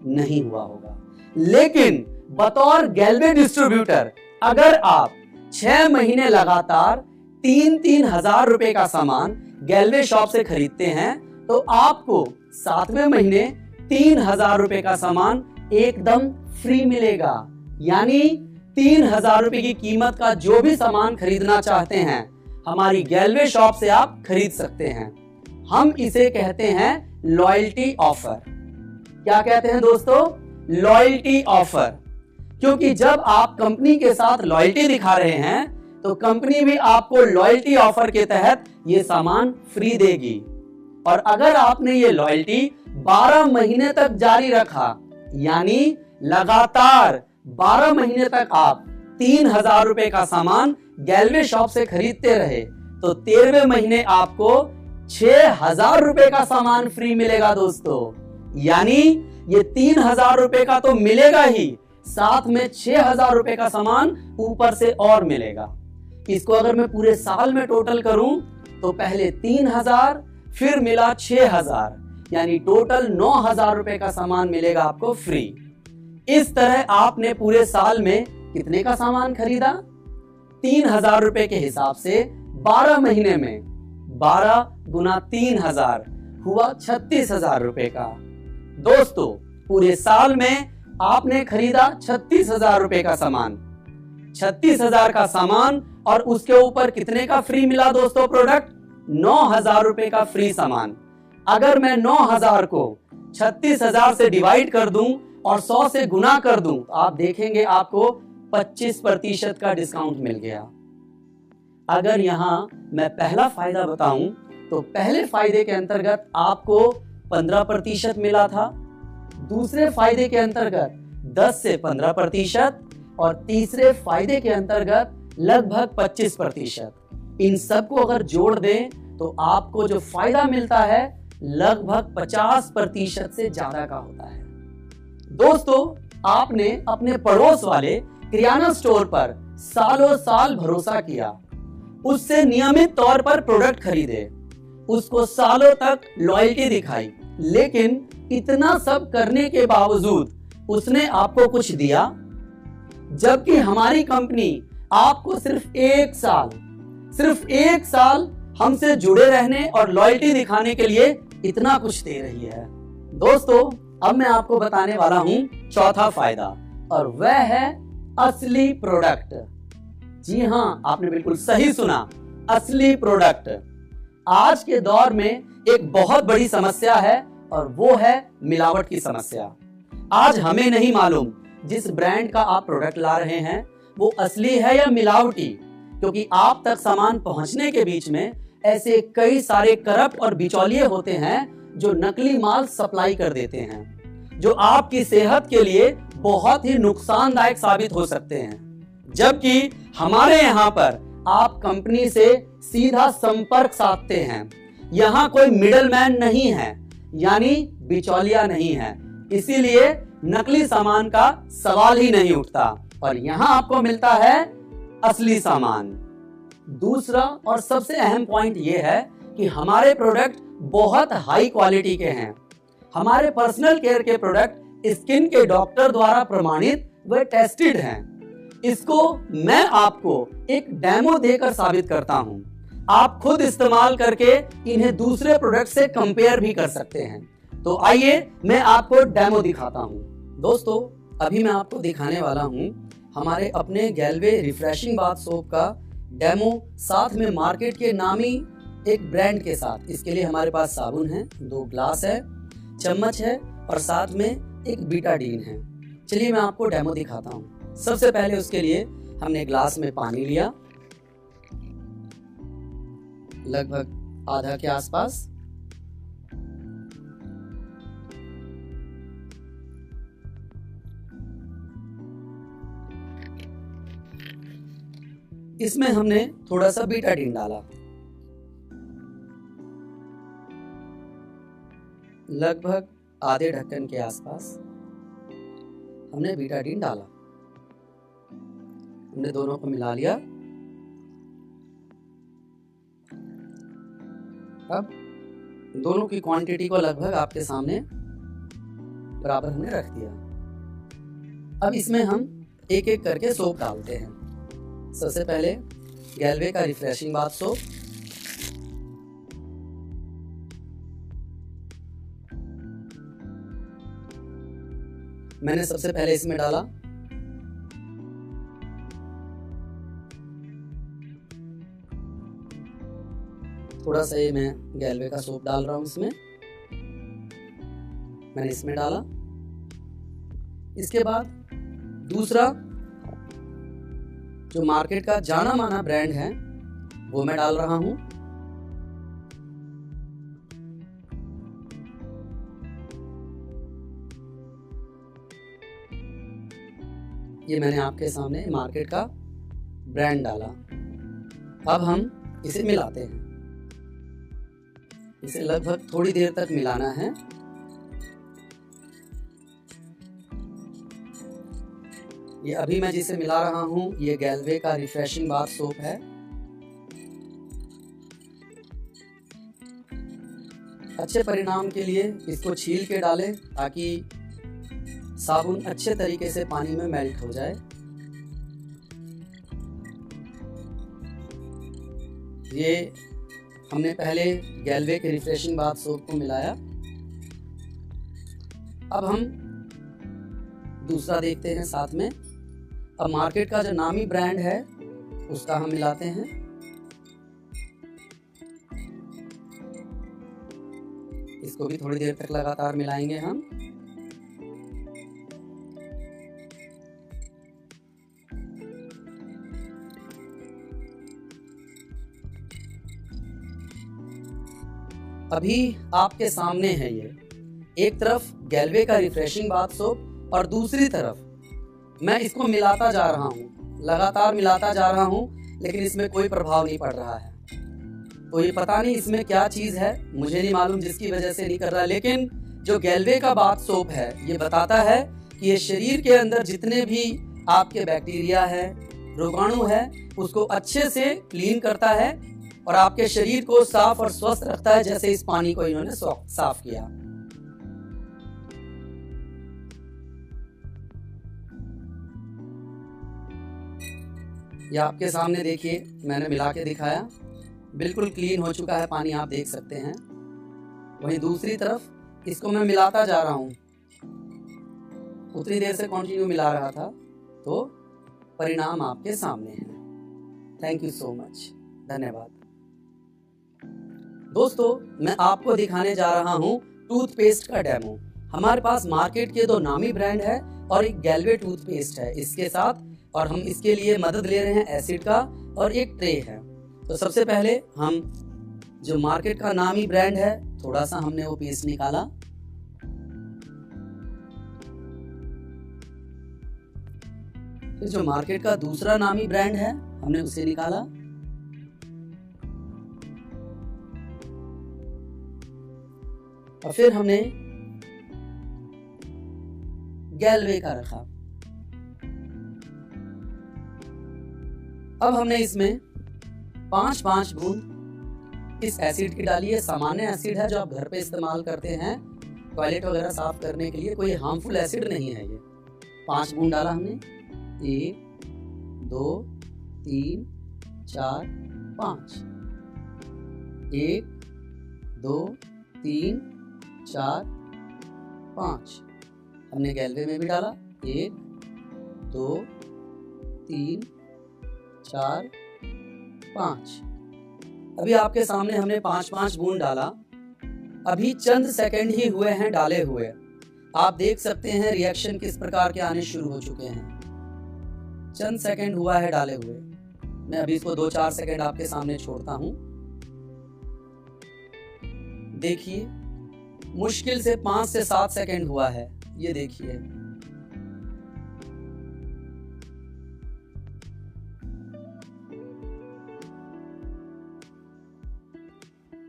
Speaker 1: नहीं हुआ होगा। लेकिन बतौर गैल्वे डिस्ट्रीब्यूटर अगर आप 6 महीने लगातार 3,000 रुपए का सामान गैल्वे शॉप से खरीदते हैं तो आपको 7वें महीने 3,000 रुपए का सामान एकदम फ्री मिलेगा। यानी 3,000 रुपए की कीमत का जो भी सामान खरीदना चाहते हैं हमारी गैल्वे शॉप से आप खरीद सकते हैं। हम इसे कहते हैं लॉयल्टी ऑफर। क्या कहते हैं दोस्तों? Loyalty offer. क्योंकि जब आप कंपनी के साथ लॉयल्टी दिखा रहे हैं तो कंपनी भी आपको लॉयल्टी ऑफर के तहत ये सामान फ्री देगी। और अगर आपने ये लॉयल्टी 12 महीने तक जारी रखा, यानी लगातार 12 महीने तक आप 3,000 रुपए का सामान गैल्वे शॉप से खरीदते रहे तो 13वें महीने आपको 6,000 रुपए का सामान फ्री मिलेगा दोस्तों। यानी ये 3,000 रुपए का तो मिलेगा ही, साथ में 6,000 रुपए का सामान ऊपर से और मिलेगा। इसको अगर मैं पूरे साल में टोटल करूं तो पहले 3,000 फिर मिला 6,000, यानी टोटल 9,000 रुपए का सामान मिलेगा आपको फ्री। इस तरह आपने पूरे साल में कितने का सामान खरीदा? 3,000 रुपए के हिसाब से 12 महीने में 12 गुना 3,000 हुआ 36,000 रुपए का। दोस्तों, पूरे साल में आपने खरीदा 36,000 रुपए का सामान। 36,000 का सामान और उसके ऊपर कितने का फ्री मिला दोस्तों प्रोडक्ट? 9,000 रुपए का फ्री सामान। अगर मैं 9,000 को 36,000 से डिवाइड कर दूं और 100 से गुना कर दूं तो आप देखेंगे आपको 25% का डिस्काउंट मिल गया। अगर यहां मैं पहला फायदा बताऊं तो पहले फायदे के अंतर्गत आपको 15% मिला था, दूसरे फायदे के अंतर्गत 10 से 15% और तीसरे फायदे के अंतर्गत लगभग 25%। इन सबको अगर जोड़ दें तो आपको जो फायदा मिलता है लगभग 50% से ज्यादा का होता है। दोस्तों, आपने अपने पड़ोस वाले किराना स्टोर पर सालों साल भरोसा किया, उससे नियमित तौर पर प्रोडक्ट खरीदे, उसको सालों तक लॉयल्टी दिखाई, लेकिन इतना सब करने के बावजूद उसने आपको कुछ दिया? जबकि हमारी कंपनी आपको सिर्फ एक साल हमसे जुड़े रहने और लॉयल्टी दिखाने के लिए इतना कुछ दे रही है। दोस्तों, अब मैं आपको बताने वाला हूं चौथा फायदा, और वह है असली प्रोडक्ट। जी हां, आपने बिल्कुल सही सुना, असली प्रोडक्ट। आज के दौर में एक बहुत बड़ी समस्या है और वो है मिलावट की समस्या। आज हमें नहीं मालूम जिस ब्रांड का आप प्रोडक्ट ला रहे हैं वो असली है या मिलावटी, क्योंकि आप तक सामान पहुंचने के बीच में ऐसे कई सारे करप्ट और बिचौलिए होते हैं जो नकली माल सप्लाई कर देते हैं, जो आपकी सेहत के लिए बहुत ही नुकसानदायक साबित हो सकते हैं। जबकि हमारे यहाँ पर आप कंपनी से सीधा संपर्क साधते हैं, यहाँ कोई मिडलमैन नहीं है, यानी बिचौलिया नहीं है, इसीलिए नकली सामान का सवाल ही नहीं उठता और यहाँ आपको मिलता है असली सामान। दूसरा और सबसे अहम पॉइंट यह है कि हमारे प्रोडक्ट बहुत हाई क्वालिटी के हैं। हमारे पर्सनल केयर के प्रोडक्ट स्किन के डॉक्टर द्वारा प्रमाणित व टेस्टेड हैं। इसको मैं आपको एक डेमो देकर साबित करता हूं। आप खुद इस्तेमाल करके इन्हें दूसरे प्रोडक्ट से कंपेयर भी कर सकते हैं। तो आइए मैं आपको डेमो दिखाता हूं। दोस्तों, अभी मैं आपको दिखाने वाला हूं हमारे अपने गैल्वे रिफ्रेशिंग बाथ सोप का डेमो, साथ में मार्केट के नामी एक ब्रांड के साथ। इसके लिए हमारे पास साबुन है, 2 ग्लास है, चम्मच है और साथ में एक बीटाडीन है। चलिए मैं आपको डेमो दिखाता हूँ। सबसे पहले उसके लिए हमने ग्लास में पानी लिया, लगभग आधा के आसपास। इसमें हमने थोड़ा सा बीटाडीन डाला, लगभग आधे ढक्कन के आसपास हमने बीटाडीन डाला। हमने दोनों को मिला लिया। अब दोनों की क्वांटिटी को लगभग आपके सामने बराबर हमने रख दिया। अब इसमें हम एक एक करके सोप डालते हैं। सबसे पहले गैल्वे का रिफ्रेशिंग बाथ सोप, मैंने सबसे पहले इसमें डाला। थोड़ा सा ये मैं गैल्वे का सोप डाल रहा हूं इसमें, मैंने इसमें डाला। इसके बाद दूसरा जो मार्केट का जाना माना ब्रांड है वो मैं डाल रहा हूं। ये मैंने आपके सामने मार्केट का ब्रांड डाला। अब हम इसे मिलाते हैं। इसे लगभग थोड़ी देर तक मिलाना है। ये अभी मैं जिसे मिला रहा हूं ये गैल्वे का रिफ्रेशिंग बाथ सोप है। अच्छे परिणाम के लिए इसको छील के डालें ताकि साबुन अच्छे तरीके से पानी में मेल्ट हो जाए। ये हमने पहले गैल्वे के रिफ्रेशिंग बाथ सोप को मिलाया। अब हम दूसरा देखते हैं साथ में। अब मार्केट का जो नामी ब्रांड है उसका हम मिलाते हैं। इसको भी थोड़ी देर तक लगातार मिलाएंगे हम। अभी आपके सामने है ये, एक तरफ गैल्वे का रिफ्रेशिंग बाथ सोप और दूसरी तरफ मैं इसको मिलाता जा रहा हूँ, लगातार मिलाता जा रहा हूँ, लेकिन इसमें कोई प्रभाव नहीं पड़ रहा है। तो ये पता नहीं इसमें क्या चीज़ है, मुझे नहीं मालूम जिसकी वजह से नहीं कर रहा। लेकिन जो गैल्वे का बाथ सोप है ये बताता है कि ये शरीर के अंदर जितने भी आपके बैक्टीरिया है, रोगाणु है, उसको अच्छे से क्लीन करता है और आपके शरीर को साफ और स्वस्थ रखता है, जैसे इस पानी को इन्होंने साफ किया। ये आपके सामने देखिए, मैंने मिला के दिखाया, बिल्कुल क्लीन हो चुका है पानी, आप देख सकते हैं। वहीं दूसरी तरफ इसको मैं मिलाता जा रहा हूं, उतनी देर से कंटिन्यू मिला रहा था, तो परिणाम आपके सामने है। थैंक यू सो मच, धन्यवाद। दोस्तों, मैं आपको दिखाने जा रहा हूं टूथपेस्ट का डेमो। हमारे पास मार्केट के 2 नामी ब्रांड है और एक गैल्वे टूथपेस्ट है इसके साथ, और हम इसके लिए मदद ले रहे हैं एसिड का, और एक ट्रे है। तो सबसे पहले हम जो मार्केट का नामी ब्रांड है, थोड़ा सा हमने वो पेस्ट निकाला, फिर जो मार्केट का दूसरा नामी ब्रांड है हमने उसे निकाला, और फिर हमने गैल्वे का रखा। अब हमने इसमें 5-5 बूंद इस एसिड की डाली है। सामान्य एसिड है जो आप घर पे इस्तेमाल करते हैं टॉयलेट वगैरह साफ करने के लिए, कोई हार्मफुल एसिड नहीं है ये। 5 बूंद डाला हमने, 1 2 3 4 5, 1 2 3 4 5। हमने गैल्वे में भी डाला, 1 2 3 4 5। अभी आपके सामने हमने 5-5 बूंद डाला। अभी चंद सेकंड ही हुए हैं डाले हुए, आप देख सकते हैं रिएक्शन किस प्रकार के आने शुरू हो चुके हैं। चंद सेकंड हुआ है डाले हुए। मैं अभी इसको 2-4 सेकंड आपके सामने छोड़ता हूं। देखिए, मुश्किल से 5 से 7 सेकंड हुआ है, ये देखिए।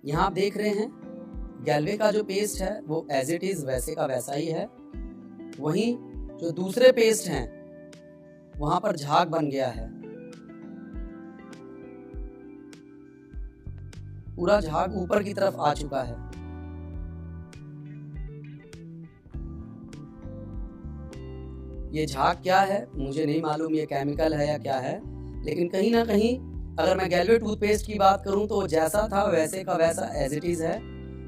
Speaker 1: यहां आप देख रहे हैं गैल्वे का जो पेस्ट है वो एज इट इज वैसे का वैसा ही है। वहीं जो दूसरे पेस्ट हैं वहां पर झाग बन गया है, पूरा झाग ऊपर की तरफ आ चुका है। ये झाग क्या है मुझे नहीं मालूम, ये केमिकल है या क्या है, लेकिन कहीं ना कहीं अगर मैं गैल्वे टूथपेस्ट की बात करूं तो जैसा था वैसे का वैसा एज इट इज है।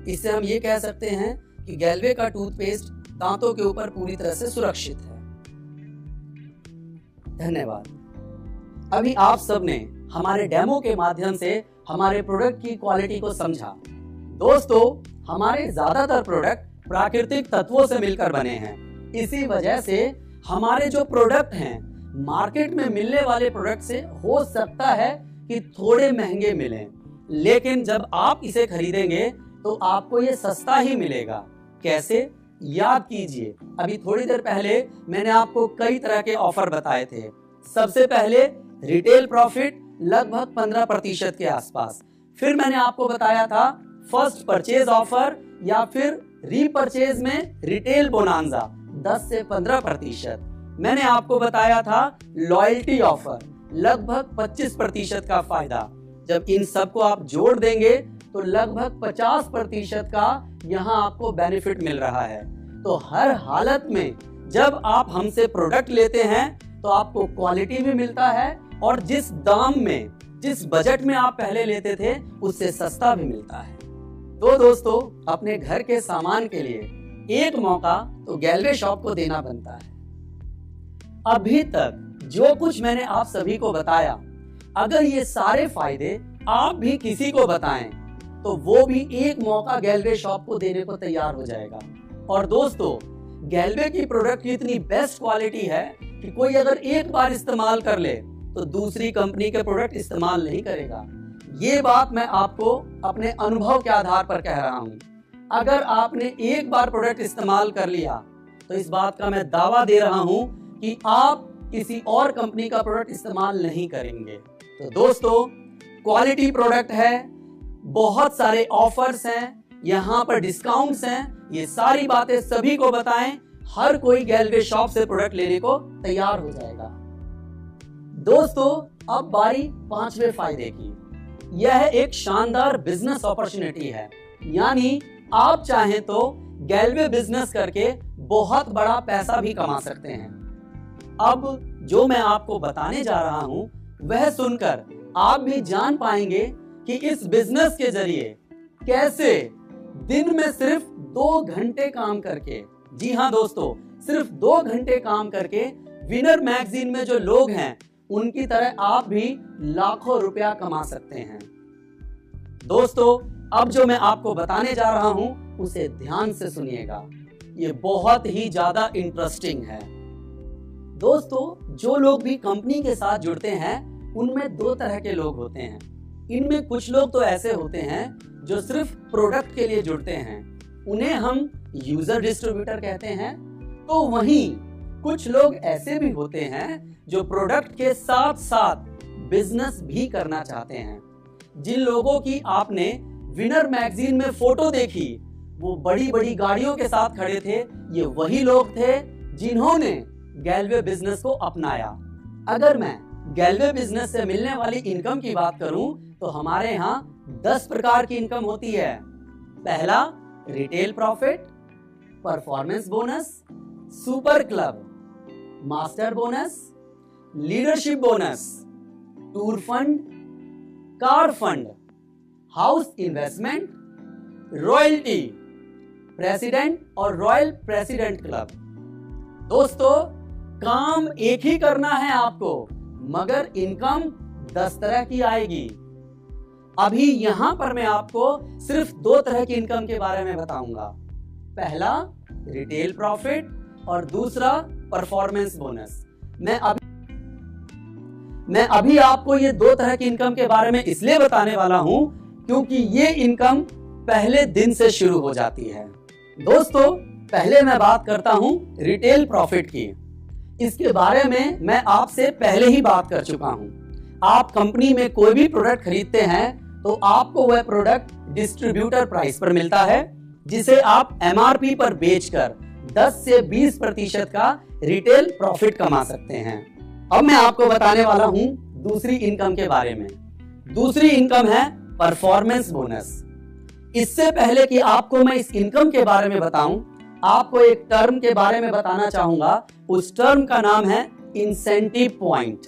Speaker 1: इससे हम ये कह सकते हैं कि गैल्वे का टूथपेस्ट दांतों के ऊपर पूरी तरह से सुरक्षित है। धन्यवाद। अभी आप सबने हमारे डेमो के माध्यम से हमारे प्रोडक्ट की क्वालिटी को समझा। दोस्तों, हमारे ज्यादातर प्रोडक्ट प्राकृतिक तत्वों से मिलकर बने हैं। इसी वजह से हमारे जो प्रोडक्ट हैं मार्केट में मिलने वाले प्रोडक्ट से हो सकता है कि थोड़े महंगे मिलें, लेकिन जब आप इसे खरीदेंगे तो आपको ये सस्ता ही मिलेगा। कैसे? याद कीजिए, अभी थोड़ी देर पहले मैंने आपको कई तरह के ऑफर बताए थे। सबसे पहले रिटेल प्रॉफिट लगभग 15% के आसपास। फिर मैंने आपको बताया था फर्स्ट परचेज ऑफर या फिर रीपरचेज में रिटेल बोनांजा 10 से 15%। मैंने आपको बताया था लॉयल्टी ऑफर लगभग 25% का फायदा। जब इन सबको आप जोड़ देंगे तो लगभग 50% का यहाँ आपको बेनिफिट मिल रहा है। तो हर हालत में जब आप हमसे प्रोडक्ट लेते हैं तो आपको क्वालिटी भी मिलता है और जिस दाम में, जिस बजट में आप पहले लेते थे उससे सस्ता भी मिलता है। तो दोस्तों, अपने घर के सामान के लिए एक मौका तो गैल्वे शॉप को देना बनता है। अभी तक जो कुछ मैंने आप सभी को बताया, अगर ये सारे फायदे आप भी किसी को बताएं तो वो भी एक मौका गैल्वे शॉप को देने को तैयार हो जाएगा। और दोस्तों, गैल्वे की प्रोडक्ट की इतनी बेस्ट क्वालिटी है कि कोई अगर एक बार इस्तेमाल कर ले तो दूसरी कंपनी के प्रोडक्ट इस्तेमाल नहीं करेगा। ये बात मैं आपको अपने अनुभव के आधार पर कह रहा हूं। अगर आपने एक बार प्रोडक्ट इस्तेमाल कर लिया तो इस बात का मैं दावा दे रहा हूं कि आप किसी और कंपनी का प्रोडक्ट इस्तेमाल नहीं करेंगे। तो दोस्तों, क्वालिटी प्रोडक्ट है, बहुत सारे ऑफर्स हैं, यहाँ पर डिस्काउंट्स हैं, ये सारी बातें सभी को बताएं, हर कोई गैल्वे शॉप से प्रोडक्ट लेने को तैयार हो जाएगा। दोस्तों, अब बारी 5वें फायदे की। यह एक शानदार बिजनेस अपॉर्चुनिटी है। यानी आप चाहें तो गैलवे बिजनेस करके बहुत बड़ा पैसा भी कमा सकते हैं। अब जो मैं आपको बताने जा रहा हूं वह सुनकर आप भी जान पाएंगे कि इस बिजनेस के जरिए कैसे दिन में सिर्फ 2 घंटे काम करके, जी हां दोस्तों, सिर्फ 2 घंटे काम करके विनर मैगजीन में जो लोग हैं उनकी तरह आप भी लाखों रुपया कमा सकते हैं। दोस्तों, अब जो मैं आपको बताने जा रहा हूं उसे ध्यान से सुनिएगा, ये बहुत ही ज्यादा इंटरेस्टिंग है। दोस्तों, जो लोग भी कंपनी के साथ जुड़ते हैं उनमें 2 तरह के लोग होते हैं। इनमें कुछ लोग तो ऐसे होते हैं जो सिर्फ प्रोडक्ट के लिए जुड़ते हैं, उन्हें हम यूजर डिस्ट्रीब्यूटर कहते हैं। तो वहीं कुछ लोग ऐसे भी होते हैं जो प्रोडक्ट के साथ साथ बिजनेस भी करना चाहते हैं। जिन लोगों की आपने विनर मैगजीन में फोटो देखी, वो बड़ी बड़ी गाड़ियों के साथ खड़े थे, ये वही लोग थे जिन्होंने गैलवे बिजनेस को अपनाया। अगर मैं गैलवे बिजनेस से मिलने वाली इनकम की बात करूं तो हमारे यहाँ 10 प्रकार की इनकम होती है। पहला, retail profit, performance bonus, super club, master bonus, leadership bonus, tour fund, car fund, house investment, royalty, president और रॉयल प्रेसिडेंट क्लब। दोस्तों, काम एक ही करना है आपको, मगर इनकम 10 तरह की आएगी। अभी यहां पर मैं आपको सिर्फ 2 तरह की इनकम के बारे में बताऊंगा। पहला, रिटेल प्रॉफिट और दूसरा, परफॉर्मेंस बोनस। मैं अभी आपको ये 2 तरह की इनकम के बारे में इसलिए बताने वाला हूं क्योंकि ये इनकम पहले दिन से शुरू हो जाती है। दोस्तों, पहले मैं बात करता हूं रिटेल प्रॉफिट की। इसके बारे में मैं आपसे पहले ही बात कर चुका हूं। आप कंपनी में कोई भी प्रोडक्ट खरीदते हैं तो आपको वह प्रोडक्ट डिस्ट्रीब्यूटर प्राइस पर मिलता है, जिसे आप एमआरपी पर बेचकर 10 से 20% का रिटेल प्रॉफिट कमा सकते हैं। अब मैं आपको बताने वाला हूं दूसरी इनकम के बारे में। दूसरी इनकम है परफॉर्मेंस बोनस। इससे पहले कि आपको मैं इस इनकम के बारे में बताऊं, आपको एक टर्म के बारे में बताना चाहूंगा। उस टर्म का नाम है इंसेंटिव पॉइंट।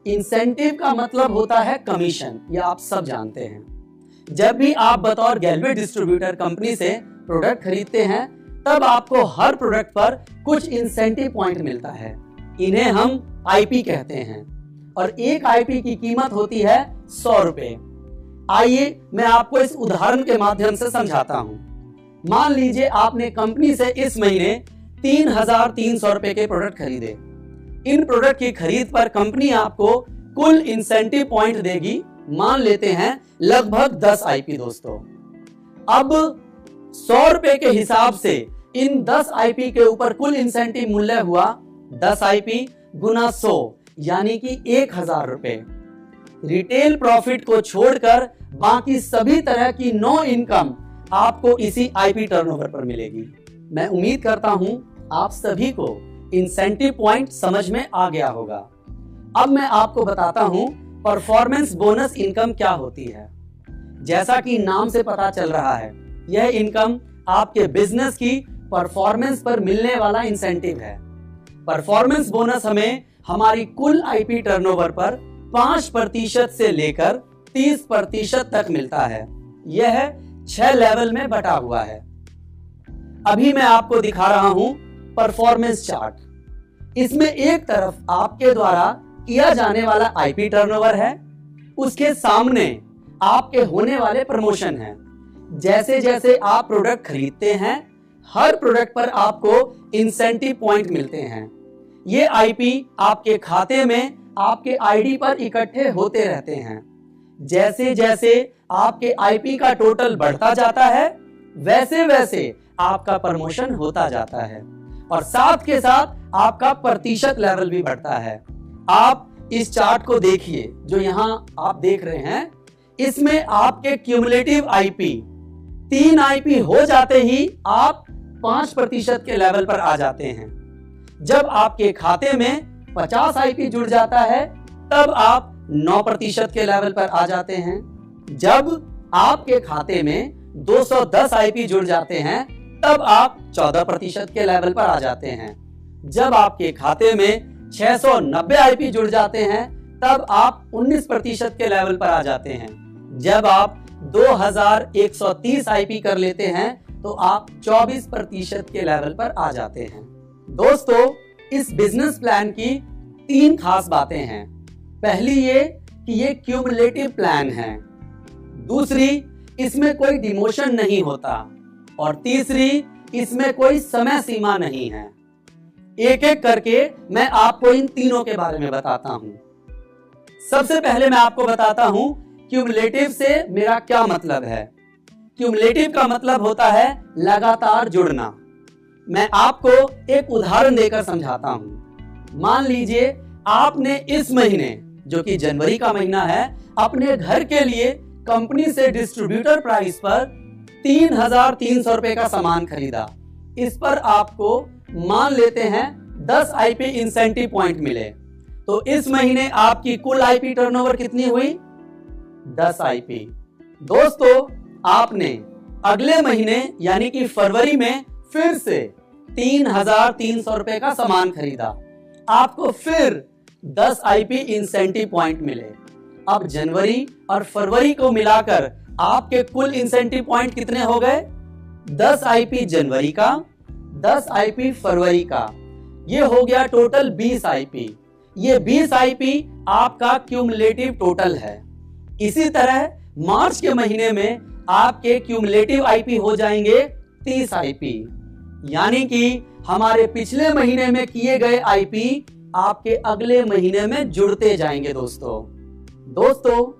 Speaker 1: इंसेंटिव का मतलब होता है कमीशन, यह आप सब जानते हैं। जब भी आप बतौर गैलवे डिस्ट्रीब्यूटर कंपनी से प्रोडक्ट खरीदते हैं तब आपको हर प्रोडक्ट पर कुछ इंसेंटिव पॉइंट मिलता है। इन्हें हम आईपी कहते हैं और एक आईपी की कीमत होती है 100 रुपए। आइए मैं आपको इस उदाहरण के माध्यम से समझाता हूं। मान लीजिए आपने कंपनी से इस महीने 3,300 रुपए के प्रोडक्ट खरीदे। इन प्रोडक्ट की खरीद पर कंपनी आपको कुल इंसेंटिव पॉइंट देगी, मान लेते हैं लगभग 10 आईपी। दोस्तों, अब 100 रुपए के हिसाब से इन 10 आईपी के ऊपर कुल इंसेंटिव मूल्य हुआ 10 आईपी गुना 100 यानी कि 1000 रुपए। रिटेल प्रॉफिट को छोड़कर बाकी सभी तरह की 9 इनकम आपको इसी आईपी टर्नओवर पर मिलेगी। मैं उम्मीद करता हूं आप सभी को इंसेंटिव पॉइंट समझ में आ गया होगा। अब मैं आपको बताता हूं परफॉर्मेंस बोनस इनकम क्या होती है। जैसा कि नाम से पता चल रहा है, यह इनकम आपके बिजनेस की परफॉर्मेंस पर मिलने वाला इंसेंटिव है। परफॉर्मेंस बोनस हमें हमारी कुल आईपी टर्नओवर पर 5% से लेकर 30% तक मिलता है। यह 6 लेवल में बटा हुआ है। अभी मैं आपको दिखा रहा हूं परफॉर्मेंस चार्ट। इसमें एक तरफ आपके द्वारा किया जाने वाला आईपी टर्नओवर है, उसके सामने आपके होने वाले प्रमोशन हैं। जैसे जैसे आप प्रोडक्ट खरीदते हैं, हर प्रोडक्ट पर आपको इंसेंटिव पॉइंट मिलते हैं। ये आईपी आपके खाते में आपके आईडी पर इकट्ठे होते रहते हैं। जैसे जैसे आपके आईपी का टोटल बढ़ता जाता है, वैसे वैसे आपका प्रमोशन होता जाता है और साथ के साथ आपका प्रतिशत लेवल भी बढ़ता है। आप इस चार्ट को देखिए जो यहां आप देख रहे हैं। इसमें आपके क्यूमुलेटिव आईपी 3 आईपी हो जाते ही आप 5% के लेवल पर आ जाते हैं। जब आपके खाते में 50 आईपी जुड़ जाता है, तब आप 9% के लेवल पर आ जाते हैं। जब आपके खाते में 210 आईपी जुड़ जाते हैं तब आप 14% के लेवल पर आ जाते हैं। जब आपके खाते में 690 आईपी जुड़ जाते हैं तब आप 19% के लेवल पर आ जाते हैं। जब आप 2130 आईपी कर लेते हैं तो आप 24% के लेवल पर आ जाते हैं। दोस्तों, इस बिजनेस प्लान की 3 खास बातें हैं। पहली ये कि ये क्यूमुलेटिव प्लान है। दूसरी, इसमें कोई डिमोशन नहीं होता। और तीसरी, इसमें कोई समय सीमा नहीं है। एक एक करके मैं आपको इन तीनों के बारे में बताता हूं। सबसे पहले मैं आपको बताता हूं क्यूमुलेटिव से मेरा क्या मतलब है। क्यूमुलेटिव का मतलब होता है लगातार जुड़ना। मैं आपको एक उदाहरण देकर समझाता हूं। मान लीजिए आपने इस महीने, जो कि जनवरी का महीना है, अपने घर के लिए कंपनी से डिस्ट्रीब्यूटर प्राइस पर 3,300 रुपए का सामान खरीदा। इस पर आपको मान लेते हैं 10 आईपी इंसेंटिव पॉइंट मिले। तो इस महीने आपकी कुल आईपी टर्नओवर कितनी हुई? 10 आईपी। दोस्तों, आपने अगले महीने यानी कि फरवरी में फिर से 3,300 रुपए का सामान खरीदा। आपको फिर 10 आईपी इंसेंटिव पॉइंट मिले। अब जनवरी और फरवरी को मिलाकर आपके कुल इंसेंटिव पॉइंट कितने हो गए? 10 आईपी जनवरी का, 10 आईपी फरवरी का। ये हो गया टोटल 20 आईपी। ये 20 आईपी आपका क्यूमुलेटिव टोटल है। इसी तरह मार्च के महीने में आपके क्यूमुलेटिव आईपी हो जाएंगे 30 आईपी। यानी कि हमारे पिछले महीने में किए गए आईपी आपके अगले महीने में जुड़ते जाएंगे। दोस्तों,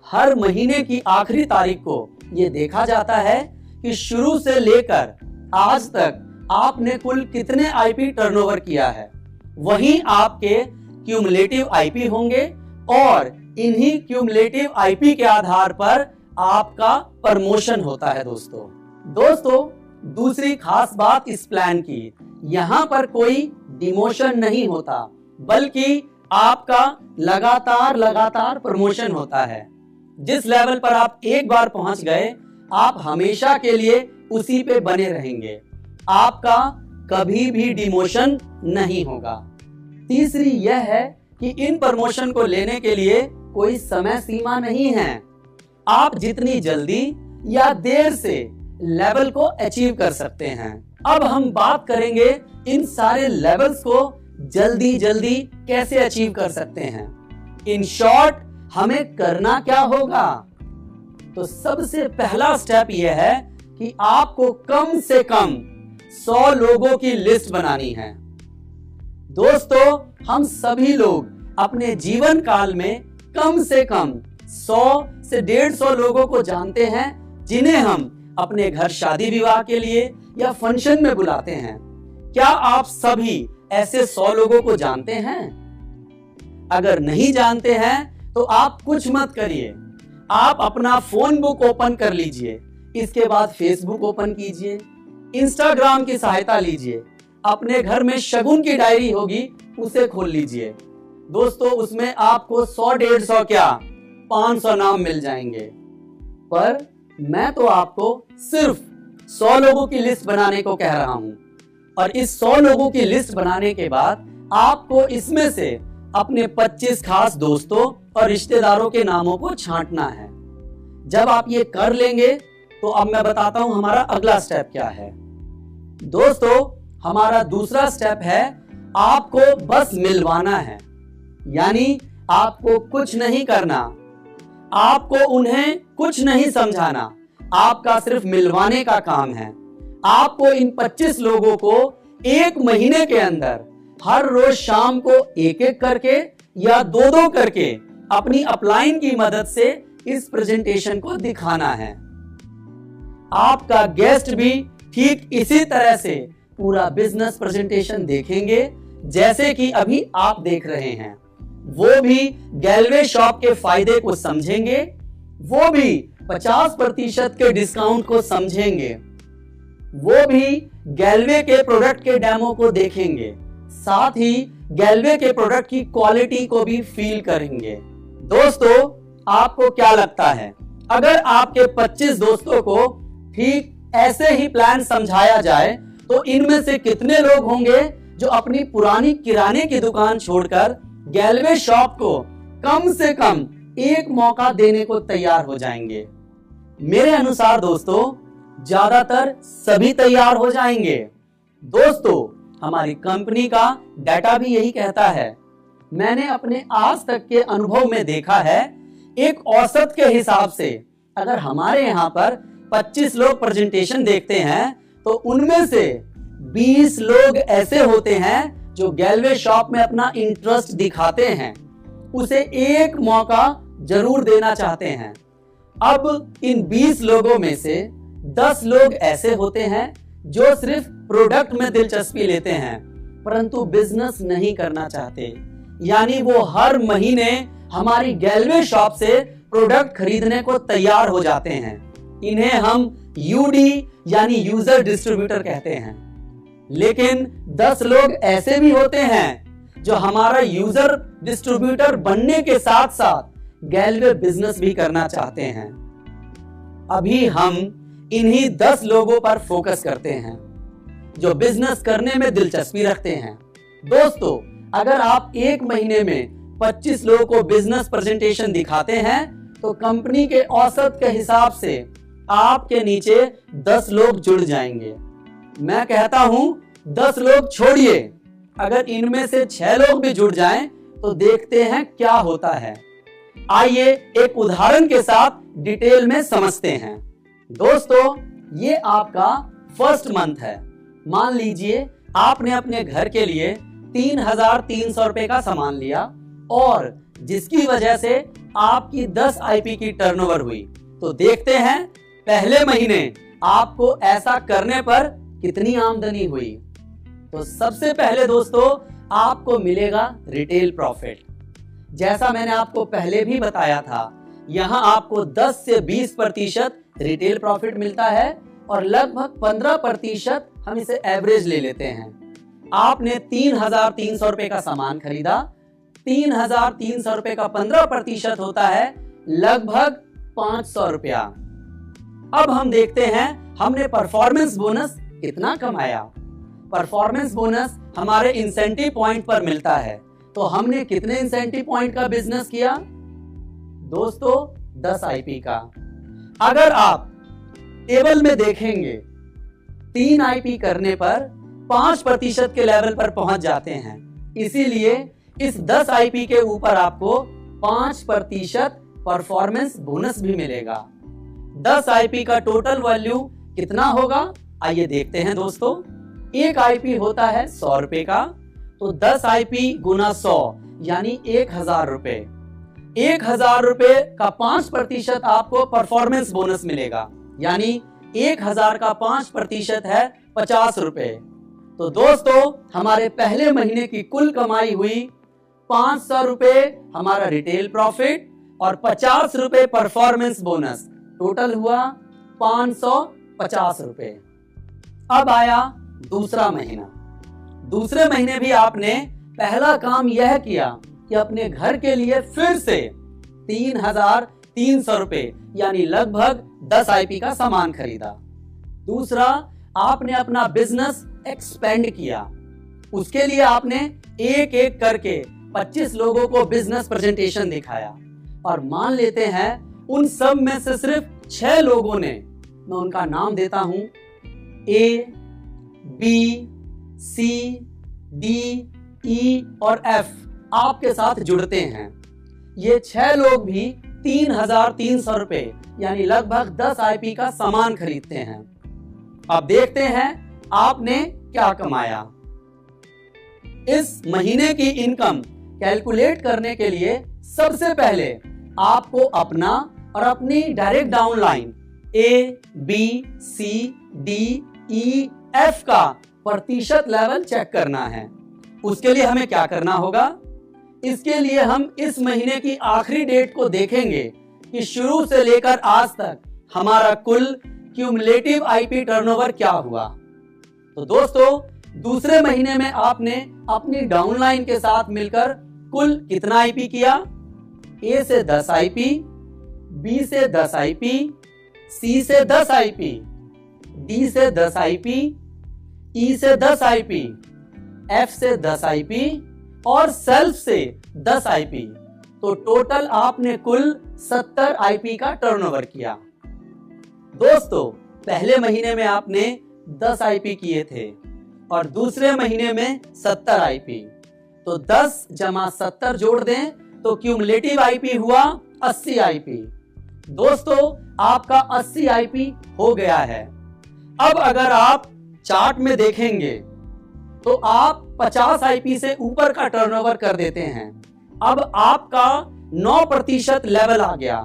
Speaker 1: हर महीने की आखिरी तारीख को यह देखा जाता है कि शुरू से लेकर आज तक आपने कुल कितने आईपी टर्नओवर किया है। वहीं आपके क्यूमुलेटिव आईपी होंगे और इन्हीं क्यूमुलेटिव आईपी के आधार पर आपका प्रमोशन होता है। दोस्तों, दूसरी खास बात इस प्लान की, यहाँ पर कोई डिमोशन नहीं होता, बल्कि आपका लगातार प्रमोशन होता है। जिस लेवल पर आप एक बार पहुंच गए, आप हमेशा के लिए उसी पे बने रहेंगे। आपका कभी भी डिमोशन नहीं होगा। तीसरी यह है कि इन प्रमोशन को लेने के लिए कोई समय सीमा नहीं है। आप जितनी जल्दी या देर से लेवल को अचीव कर सकते हैं। अब हम बात करेंगे इन सारे लेवल्स को जल्दी कैसे अचीव कर सकते हैं। इन शॉर्ट, हमें करना क्या होगा? तो सबसे पहला स्टेप यह है कि आपको कम से कम 100 लोगों की लिस्ट बनानी है। दोस्तों, हम सभी लोग अपने जीवन काल में कम से कम 100 से 150 लोगों को जानते हैं, जिन्हें हम अपने घर शादी विवाह के लिए या फंक्शन में बुलाते हैं। क्या आप सभी ऐसे 100 लोगों को जानते हैं? अगर नहीं जानते हैं तो आप कुछ मत करिए। आप अपना फोन बुक ओपन कर लीजिए, इसके बाद फेसबुक ओपन कीजिए, इंस्टाग्राम की सहायता लीजिए, अपने घर में शगुन की डायरी होगी उसे खोल लीजिए। दोस्तों, उसमें आपको 100-150 क्या 500 नाम मिल जाएंगे। पर मैं तो आपको सिर्फ 100 लोगों की लिस्ट बनाने को कह रहा हूं। और इस 100 लोगों की लिस्ट बनाने के बाद आपको इसमें से अपने 25 खास दोस्तों और रिश्तेदारों के नामों को छांटना है। जब आप ये कर लेंगे तो अब मैं बताता हूं हमारा अगला स्टेप क्या है। दोस्तों, हमारा दूसरा स्टेप है आपको बस मिलवाना है। यानी आपको कुछ नहीं करना, आपको उन्हें कुछ नहीं समझाना, आपका सिर्फ मिलवाने का काम है। आपको इन 25 लोगों को एक महीने के अंदर हर रोज शाम को एक एक करके या दो दो करके अपनी अपलाइन की मदद से इस प्रेजेंटेशन को दिखाना है। आपका गेस्ट भी ठीक इसी तरह से पूरा बिजनेस प्रेजेंटेशन देखेंगे जैसे कि अभी आप देख रहे हैं। वो भी गैलवे शॉप के फायदे को समझेंगे, वो भी 50% के डिस्काउंट को समझेंगे, वो भी गैलवे के प्रोडक्ट के डेमो को देखेंगे, साथ ही गैलवे के प्रोडक्ट की क्वालिटी को भी फील करेंगे। दोस्तों, आपको क्या लगता है, अगर आपके 25 दोस्तों को ठीक ऐसे ही प्लान समझाया जाए तो इनमें से कितने लोग होंगे जो अपनी पुरानी किराने की दुकान छोड़कर गैलवे शॉप को कम से कम एक मौका देने को तैयार हो जाएंगे? मेरे अनुसार दोस्तों, ज्यादातर सभी तैयार हो जाएंगे। दोस्तों, हमारी कंपनी का डाटा भी यही कहता है। मैंने अपने आज तक के अनुभव में देखा है, एक औसत के हिसाब से अगर हमारे यहाँ पर 25 लोग प्रेजेंटेशन देखते हैं तो उनमें से 20 लोग ऐसे होते हैं जो गैलवे शॉप में अपना इंटरेस्ट दिखाते हैं, उसे एक मौका जरूर देना चाहते हैं। अब इन 20 लोगों में से 10 लोग ऐसे होते हैं जो सिर्फ प्रोडक्ट में दिलचस्पी लेते हैं परंतु बिजनेस नहीं करना चाहते, यानी वो हर महीने हमारी गैलवे शॉप से प्रोडक्ट खरीदने को तैयार हो जाते हैं। इन्हें हम यूडी यानी यूजर डिस्ट्रीब्यूटर कहते हैं। लेकिन 10 लोग ऐसे भी होते हैं जो हमारा यूजर डिस्ट्रीब्यूटर बनने के साथ साथ गैलवे बिजनेस भी करना चाहते हैं। अभी हम इन्हीं 10 लोगों पर फोकस करते हैं जो बिजनेस करने में दिलचस्पी रखते हैं। दोस्तों, अगर आप एक महीने में 25 लोगों को बिजनेस प्रेजेंटेशन दिखाते हैं तो कंपनी के औसत के हिसाब से आपके नीचे 10 लोग जुड़ जाएंगे। मैं कहता हूं 10 लोग छोड़िए, अगर इनमें से 6 लोग भी जुड़ जाएं तो देखते हैं क्या होता है। आइए एक उदाहरण के साथ डिटेल में समझते हैं। दोस्तों, ये आपका फर्स्ट मंथ है। मान लीजिए आपने अपने घर के लिए 3,300 रुपए का सामान लिया और जिसकी वजह से आपकी 10 आईपी की टर्नओवर हुई। तो देखते हैं पहले महीने आपको ऐसा करने पर कितनी आमदनी हुई। तो सबसे पहले दोस्तों, आपको मिलेगा रिटेल प्रॉफिट। जैसा मैंने आपको पहले भी बताया था, यहाँ आपको 10 से 20% रिटेल प्रॉफिट मिलता है और लगभग 15% हम इसे एवरेज ले लेते हैं। आपने 3,300 रुपए का सामान खरीदा, 3,300 रुपए का 15% होता है लगभग 500 रुपया। अब हम देखते हैं हमने परफॉर्मेंस बोनस कितना कमाया। परफॉर्मेंस बोनस हमारे इंसेंटिव पॉइंट पर मिलता है। तो हमने कितने इंसेंटिव पॉइंट का बिजनेस किया? दोस्तों, 10 आईपी का। अगर आप टेबल में देखेंगे 3 आईपी करने पर 5% के लेवल पर पहुंच जाते हैं। इसीलिए इस 10 आईपी के ऊपर आपको 5% परफॉर्मेंस बोनस भी मिलेगा। 10 आईपी का टोटल वैल्यू कितना होगा? आइए देखते हैं दोस्तों। एक आईपी होता है 100 रुपए का, तो 10 आईपी गुना 100 यानी 1,000 रुपए। 1,000 रुपए का 5% आपको परफॉर्मेंस बोनस मिलेगा, यानी 1,000 का 5% है 50 रुपए। तो दोस्तों, हमारे पहले महीने की कुल कमाई हुई 500 रुपए हमारा रिटेल प्रॉफिट और 50 रुपए परफॉर्मेंस बोनस, टोटल हुआ 550 रुपए। अब आया दूसरा महीना। दूसरे महीने भी आपने पहला काम यह किया कि अपने घर के लिए फिर से 3,300 रुपए यानी लगभग 10 आईपी का सामान खरीदा। दूसरा, आपने अपना बिजनेस एक्सपेंड किया। उसके लिए आपने एक एक करके 25 लोगों को बिजनेस प्रेजेंटेशन दिखाया और मान लेते हैं उन सब में से सिर्फ 6 लोगों ने, मैं उनका नाम देता हूं, ए, बी, सी, डी, ई और एफ आपके साथ जुड़ते हैं। ये 6 लोग भी 3,300 रुपए यानी लगभग 10 आईपी का सामान खरीदते हैं। अब देखते हैं आपने क्या कमाया। इस महीने की इनकम कैलकुलेट करने के लिए सबसे पहले आपको अपना और अपनी डायरेक्ट डाउनलाइन ए, बी, सी, डी, ई, एफ का प्रतिशत लेवल चेक करना है। उसके लिए हमें क्या करना होगा? इसके लिए हम इस महीने की आखिरी डेट को देखेंगे कि शुरू से लेकर आज तक हमारा कुल क्यूमुलेटिव आईपी टर्नओवर क्या हुआ। तो दोस्तों, दूसरे महीने में आपने अपनी डाउनलाइन के साथ मिलकर कुल कितना आईपी किया? ए से 10 आईपी, बी से 10 आईपी, सी से 10 आईपी, डी से 10 आईपी, ई से 10 आईपी, एफ से 10 आईपी और सेल्फ से 10 आईपी। तो टोटल आपने कुल 70 आईपी का टर्नओवर किया। दोस्तों, पहले महीने में आपने 10 आईपी किए थे और दूसरे महीने में 70 आईपी। तो 10 जमा 70 जोड़ दें तो क्यूमुलेटिव आईपी हुआ 80 आईपी। दोस्तों, आपका 80 आईपी हो गया है। अब अगर आप चार्ट में देखेंगे तो आप 50 आईपी से ऊपर का टर्नओवर कर देते हैं। अब आपका 9% लेवल आ गया।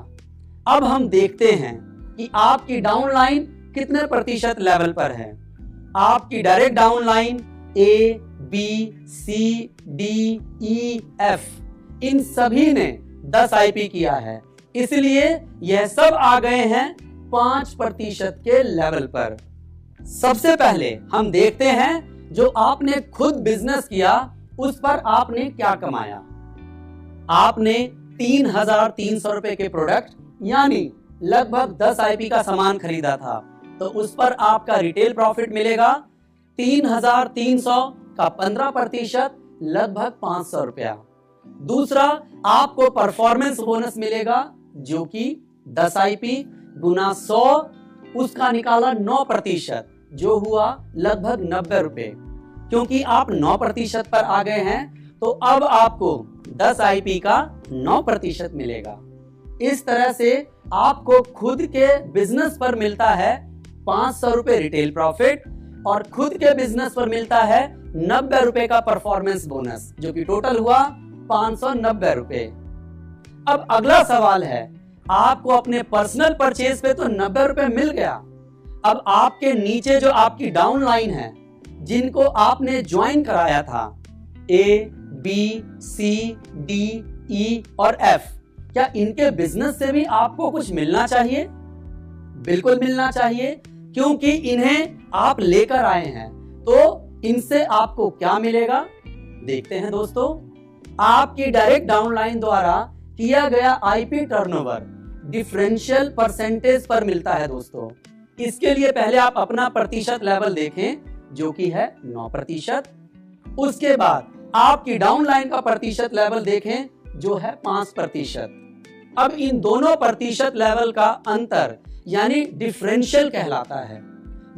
Speaker 1: अब हम देखते हैं कि आपकी डाउनलाइन कितने प्रतिशत लेवल पर है। आपकी डायरेक्ट डाउनलाइन ए, बी, सी, डी, ई, एफ इन सभी ने 10 आईपी किया है, इसलिए यह सब आ गए हैं 5% के लेवल पर। सबसे पहले हम देखते हैं जो आपने खुद बिजनेस किया उस पर आपने क्या कमाया। आपने 3,300 रुपए के प्रोडक्ट यानी लगभग 10 आईपी का सामान खरीदा था, तो उस पर आपका रिटेल प्रॉफिट मिलेगा 3,300 का 15%, लगभग 500 रुपया। दूसरा, आपको परफॉर्मेंस बोनस मिलेगा जो कि 10 आईपी गुना 100, उसका निकाला 9%, जो हुआ लगभग 90 रुपए। क्योंकि आप 9% पर आ गए हैं तो अब आपको 10 आईपी का 9% मिलेगा। इस तरह से आपको खुद के बिजनेस पर मिलता है 500 रुपए रिटेल प्रॉफिट और खुद के बिजनेस पर मिलता है 90 रुपए का परफॉर्मेंस बोनस, जो कि टोटल हुआ 590 रुपए। अब अगला सवाल है, आपको अपने पर्सनल परचेज पे तो 90 रुपए मिल गया। अब आपके नीचे जो आपकी डाउन लाइन है, जिनको आपने ज्वाइन कराया था, ए, बी, सी, डी, ई और एफ, क्या इनके बिजनेस से भी आपको कुछ मिलना चाहिए? बिल्कुल मिलना चाहिए, क्योंकि इन्हें आप लेकर आए हैं। तो इनसे आपको क्या मिलेगा, देखते हैं दोस्तों। आपकी डायरेक्ट डाउनलाइन द्वारा किया गया आईपी टर्नओवर डिफरेंशियल परसेंटेज पर मिलता है दोस्तों। इसके लिए पहले आप अपना प्रतिशत लेवल देखें, जो कि है 9%। उसके बाद आपकी डाउनलाइन का प्रतिशत लेवल देखें, जो है 5%। अब इन दोनों प्रतिशत लेवल का अंतर यानी डिफरेंशियल कहलाता है,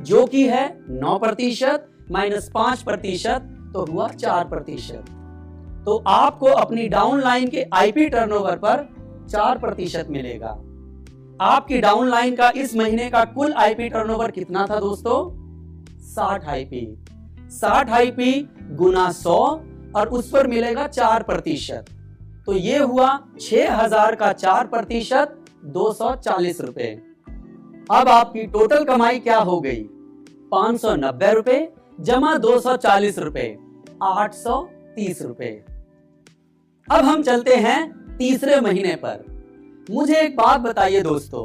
Speaker 1: जो कि है 9% माइनस 5%, तो हुआ 4%। तो आपको अपनी डाउनलाइन के आईपी टर्नओवर पर 4% मिलेगा। आपकी डाउनलाइन का इस महीने का कुल आईपी टर्नओवर कितना था दोस्तों? 60 आईपी। 60 आईपी गुना 100 और उस पर मिलेगा 4%, तो ये हुआ 6,000 का 4%, 240 रुपए। अब आपकी टोटल कमाई क्या हो गई? 590 रुपए जमा 240 रुपए, 830 रुपए। अब हम चलते हैं तीसरे महीने पर। मुझे एक बात बताइए दोस्तों,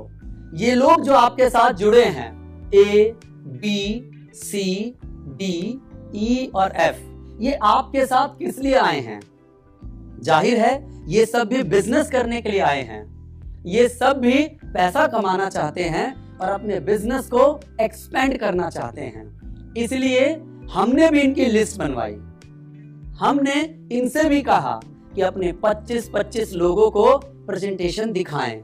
Speaker 1: ये लोग जो आपके साथ जुड़े हैं, ए, बी, सी, डी, ई और एफ, ये आपके साथ किस लिए आए हैं? जाहिर है ये सब भी बिजनेस करने के लिए आए हैं। ये सब भी पैसा कमाना चाहते हैं और अपने बिजनेस को एक्सपेंड करना चाहते हैं। इसलिए हमने भी इनकी लिस्ट बनवाई। हमने इनसे भी कहा कि अपने 25-25 लोगों को प्रेजेंटेशन दिखाएं,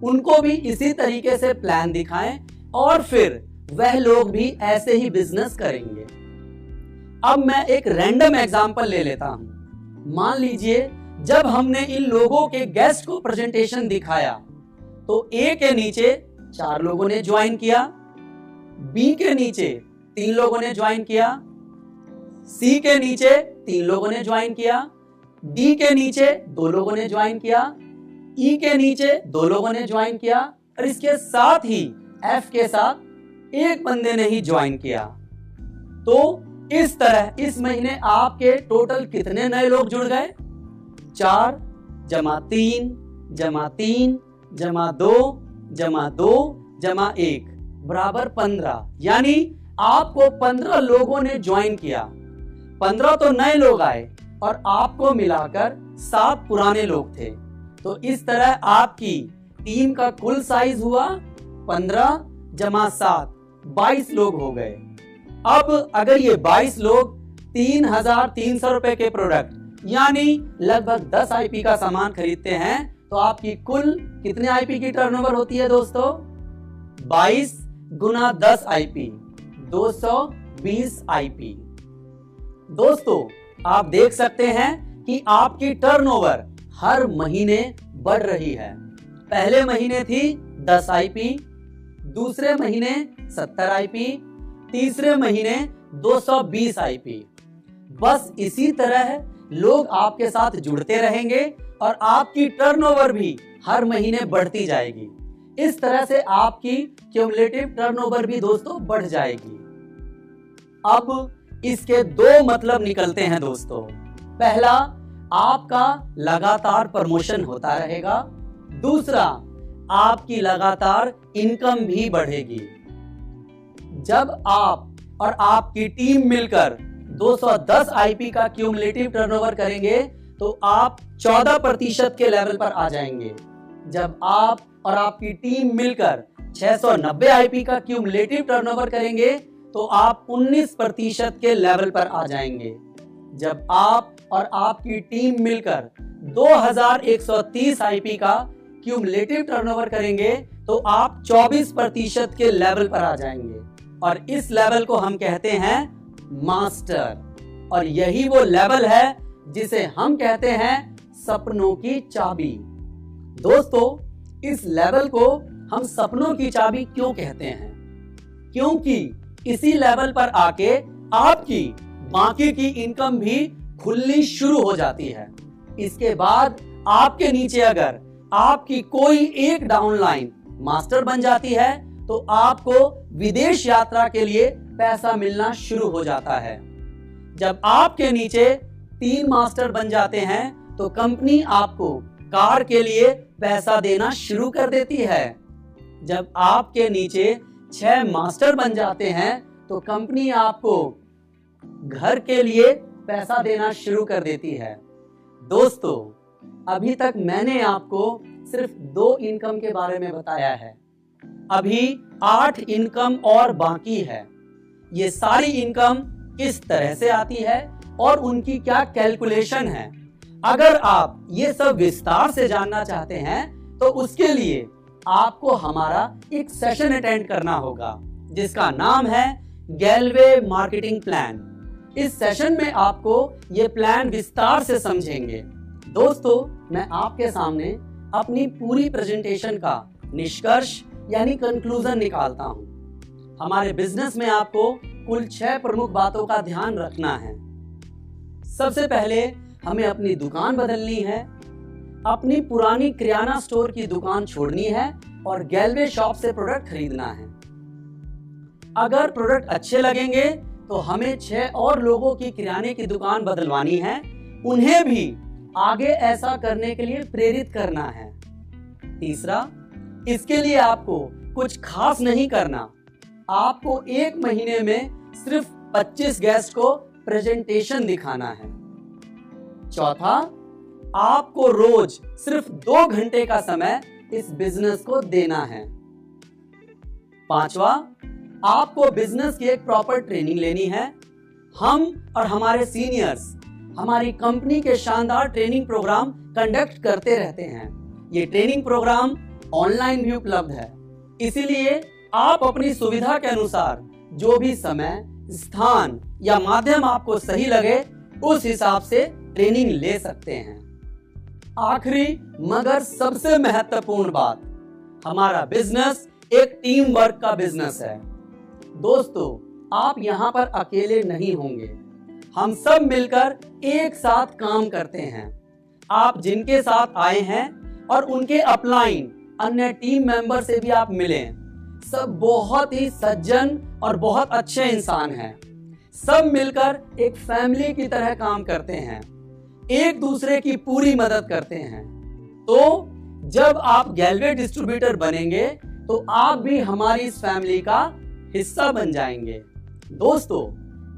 Speaker 1: उनको भी इसी तरीके से प्लान दिखाएं और फिर वह लोग भी ऐसे ही बिजनेस करेंगे। अब मैं एक रैंडम एग्जांपल ले लेता हूं। मान लीजिए जब हमने इन लोगों के गेस्ट को प्रेजेंटेशन दिखाया तो ए के नीचे 4 लोगों ने ज्वाइन किया, बी के नीचे 3 लोगों ने ज्वाइन किया, सी के नीचे 3 लोगों ने ज्वाइन किया, डी के नीचे 2 लोगों ने ज्वाइन किया, ई के नीचे 2 लोगों ने ज्वाइन किया और इसके साथ ही एफ के साथ एक बंदे ने ही ज्वाइन किया। तो इस तरह इस महीने आपके टोटल कितने नए लोग जुड़ गए? 4 जमा 3 जमा 3 जमा 2 जमा 2 जमा 1 बराबर 15। यानी आपको 15 लोगों ने ज्वाइन किया। 15 तो नए लोग आए और आपको मिलाकर 7 पुराने लोग थे। तो इस तरह आपकी टीम का कुल साइज हुआ 15 जमा 7, 22 लोग हो गए। अब अगर ये 22 लोग 3,300 रुपए के प्रोडक्ट यानी लगभग 10 आईपी का सामान खरीदते हैं तो आपकी कुल कितने आईपी की टर्नओवर होती है दोस्तों? 22 गुना 10 आईपी, 220 आईपी। दोस्तों आप देख सकते हैं कि आपकी टर्नओवर हर महीने बढ़ रही है। पहले महीने थी 10 आईपी, दूसरे महीने 70 आईपी, तीसरे महीने 220 आईपी। बस इसी तरह लोग आपके साथ जुड़ते रहेंगे और आपकी टर्नओवर भी हर महीने बढ़ती जाएगी। इस तरह से आपकी क्यूमुलेटिव टर्नओवर भी दोस्तों बढ़ जाएगी। अब इसके दो मतलब निकलते हैं दोस्तों। पहला, आपका लगातार प्रमोशन होता रहेगा। दूसरा, आपकी लगातार इनकम भी बढ़ेगी। जब आप और आपकी टीम मिलकर 210 आईपी का क्यूमुलेटिव टर्नओवर करेंगे तो आप 14% के लेवल पर आ जाएंगे। जब आप और आपकी टीम मिलकर 690 आईपी का क्यूमुलेटिव टर्नओवर करेंगे तो आप 19% के लेवल पर आ जाएंगे। जब आप और आपकी टीम मिलकर 2130 आईपी का क्यूमुलेटिव टर्नओवर करेंगे तो आप 24% के लेवल पर आ जाएंगे और इस लेवल को हम कहते हैं मास्टर। और यही वो लेवल है जिसे हम कहते हैं सपनों की चाबी। दोस्तों इस लेवल को हम सपनों की चाबी क्यों कहते हैं? क्योंकि इसी लेवल पर आके आपकी बाकी की इनकम भी खुलनी शुरू हो जाती है। इसके बाद आपके नीचे अगर आपकी कोई एक डाउनलाइन मास्टर बन जाती है तो आपको विदेश यात्रा के लिए पैसा मिलना शुरू हो जाता है। जब आपके नीचे 3 मास्टर बन जाते हैं तो कंपनी आपको कार के लिए पैसा देना शुरू कर देती है। जब आपके नीचे 6 मास्टर बन जाते हैं तो कंपनी आपको घर के लिए पैसा देना शुरू कर देती है। दोस्तों अभी तक मैंने आपको सिर्फ 2 इनकम के बारे में बताया है। अभी 8 इनकम और बाकी है। ये सारी इनकम किस तरह से आती है और उनकी क्या कैलकुलेशन है, अगर आप ये सब विस्तार से जानना चाहते हैं तो उसके लिए आपको हमारा एक सेशन अटेंड करना होगा जिसका नाम है गैलवे मार्केटिंग प्लान। इस सेशन में आपको ये प्लान विस्तार से समझेंगे। दोस्तों मैं आपके सामने अपनी पूरी प्रेजेंटेशन का निष्कर्ष यानी कंक्लूजन निकालता हूं। हमारे बिजनेस में आपको कुल 6 प्रमुख बातों का ध्यान रखना है। सबसे पहले हमें अपनी दुकान बदलनी है, अपनी पुरानी किराना स्टोर की दुकान छोड़नी है और गैलवे शॉप से प्रोडक्ट खरीदना है। अगर प्रोडक्ट अच्छे लगेंगे तो हमें 6 और लोगों की किराने की दुकान बदलवानी है, उन्हें भी आगे ऐसा करने के लिए प्रेरित करना है। तीसरा, इसके लिए आपको कुछ खास नहीं करना, आपको 1 महीने में सिर्फ 25 गेस्ट को प्रेजेंटेशन दिखाना है। चौथा, आपको रोज सिर्फ 2 घंटे का समय इस बिजनेस को देना है। पांचवा, आपको बिजनेस की एक प्रॉपर ट्रेनिंग लेनी है। हम और हमारे सीनियर्स हमारी कंपनी के शानदार ट्रेनिंग प्रोग्राम कंडक्ट करते रहते हैं। ये ट्रेनिंग प्रोग्राम ऑनलाइन भी उपलब्ध है, इसीलिए आप अपनी सुविधा के अनुसार जो भी समय, स्थान या माध्यम आपको सही लगे उस हिसाब से ट्रेनिंग ले सकते हैं। आखिरी मगर सबसे महत्वपूर्ण बात, हमारा बिजनेस एक टीम वर्क का बिजनेस है। दोस्तों आप यहाँ पर अकेले नहीं होंगे, हम सब मिलकर एक साथ काम करते हैं। आप जिनके साथ आए हैं और उनके अपलाइन अन्य टीम मेंबर से भी आप मिलें, सब बहुत ही सज्जन और बहुत अच्छे इंसान हैं। सब मिलकर एक फैमिली की तरह काम करते हैं, एक दूसरे की पूरी मदद करते हैं। तो जब आप गैलवे डिस्ट्रीब्यूटर बनेंगे तो आप भी हमारी इस फैमिली का हिस्सा बन जाएंगे। दोस्तों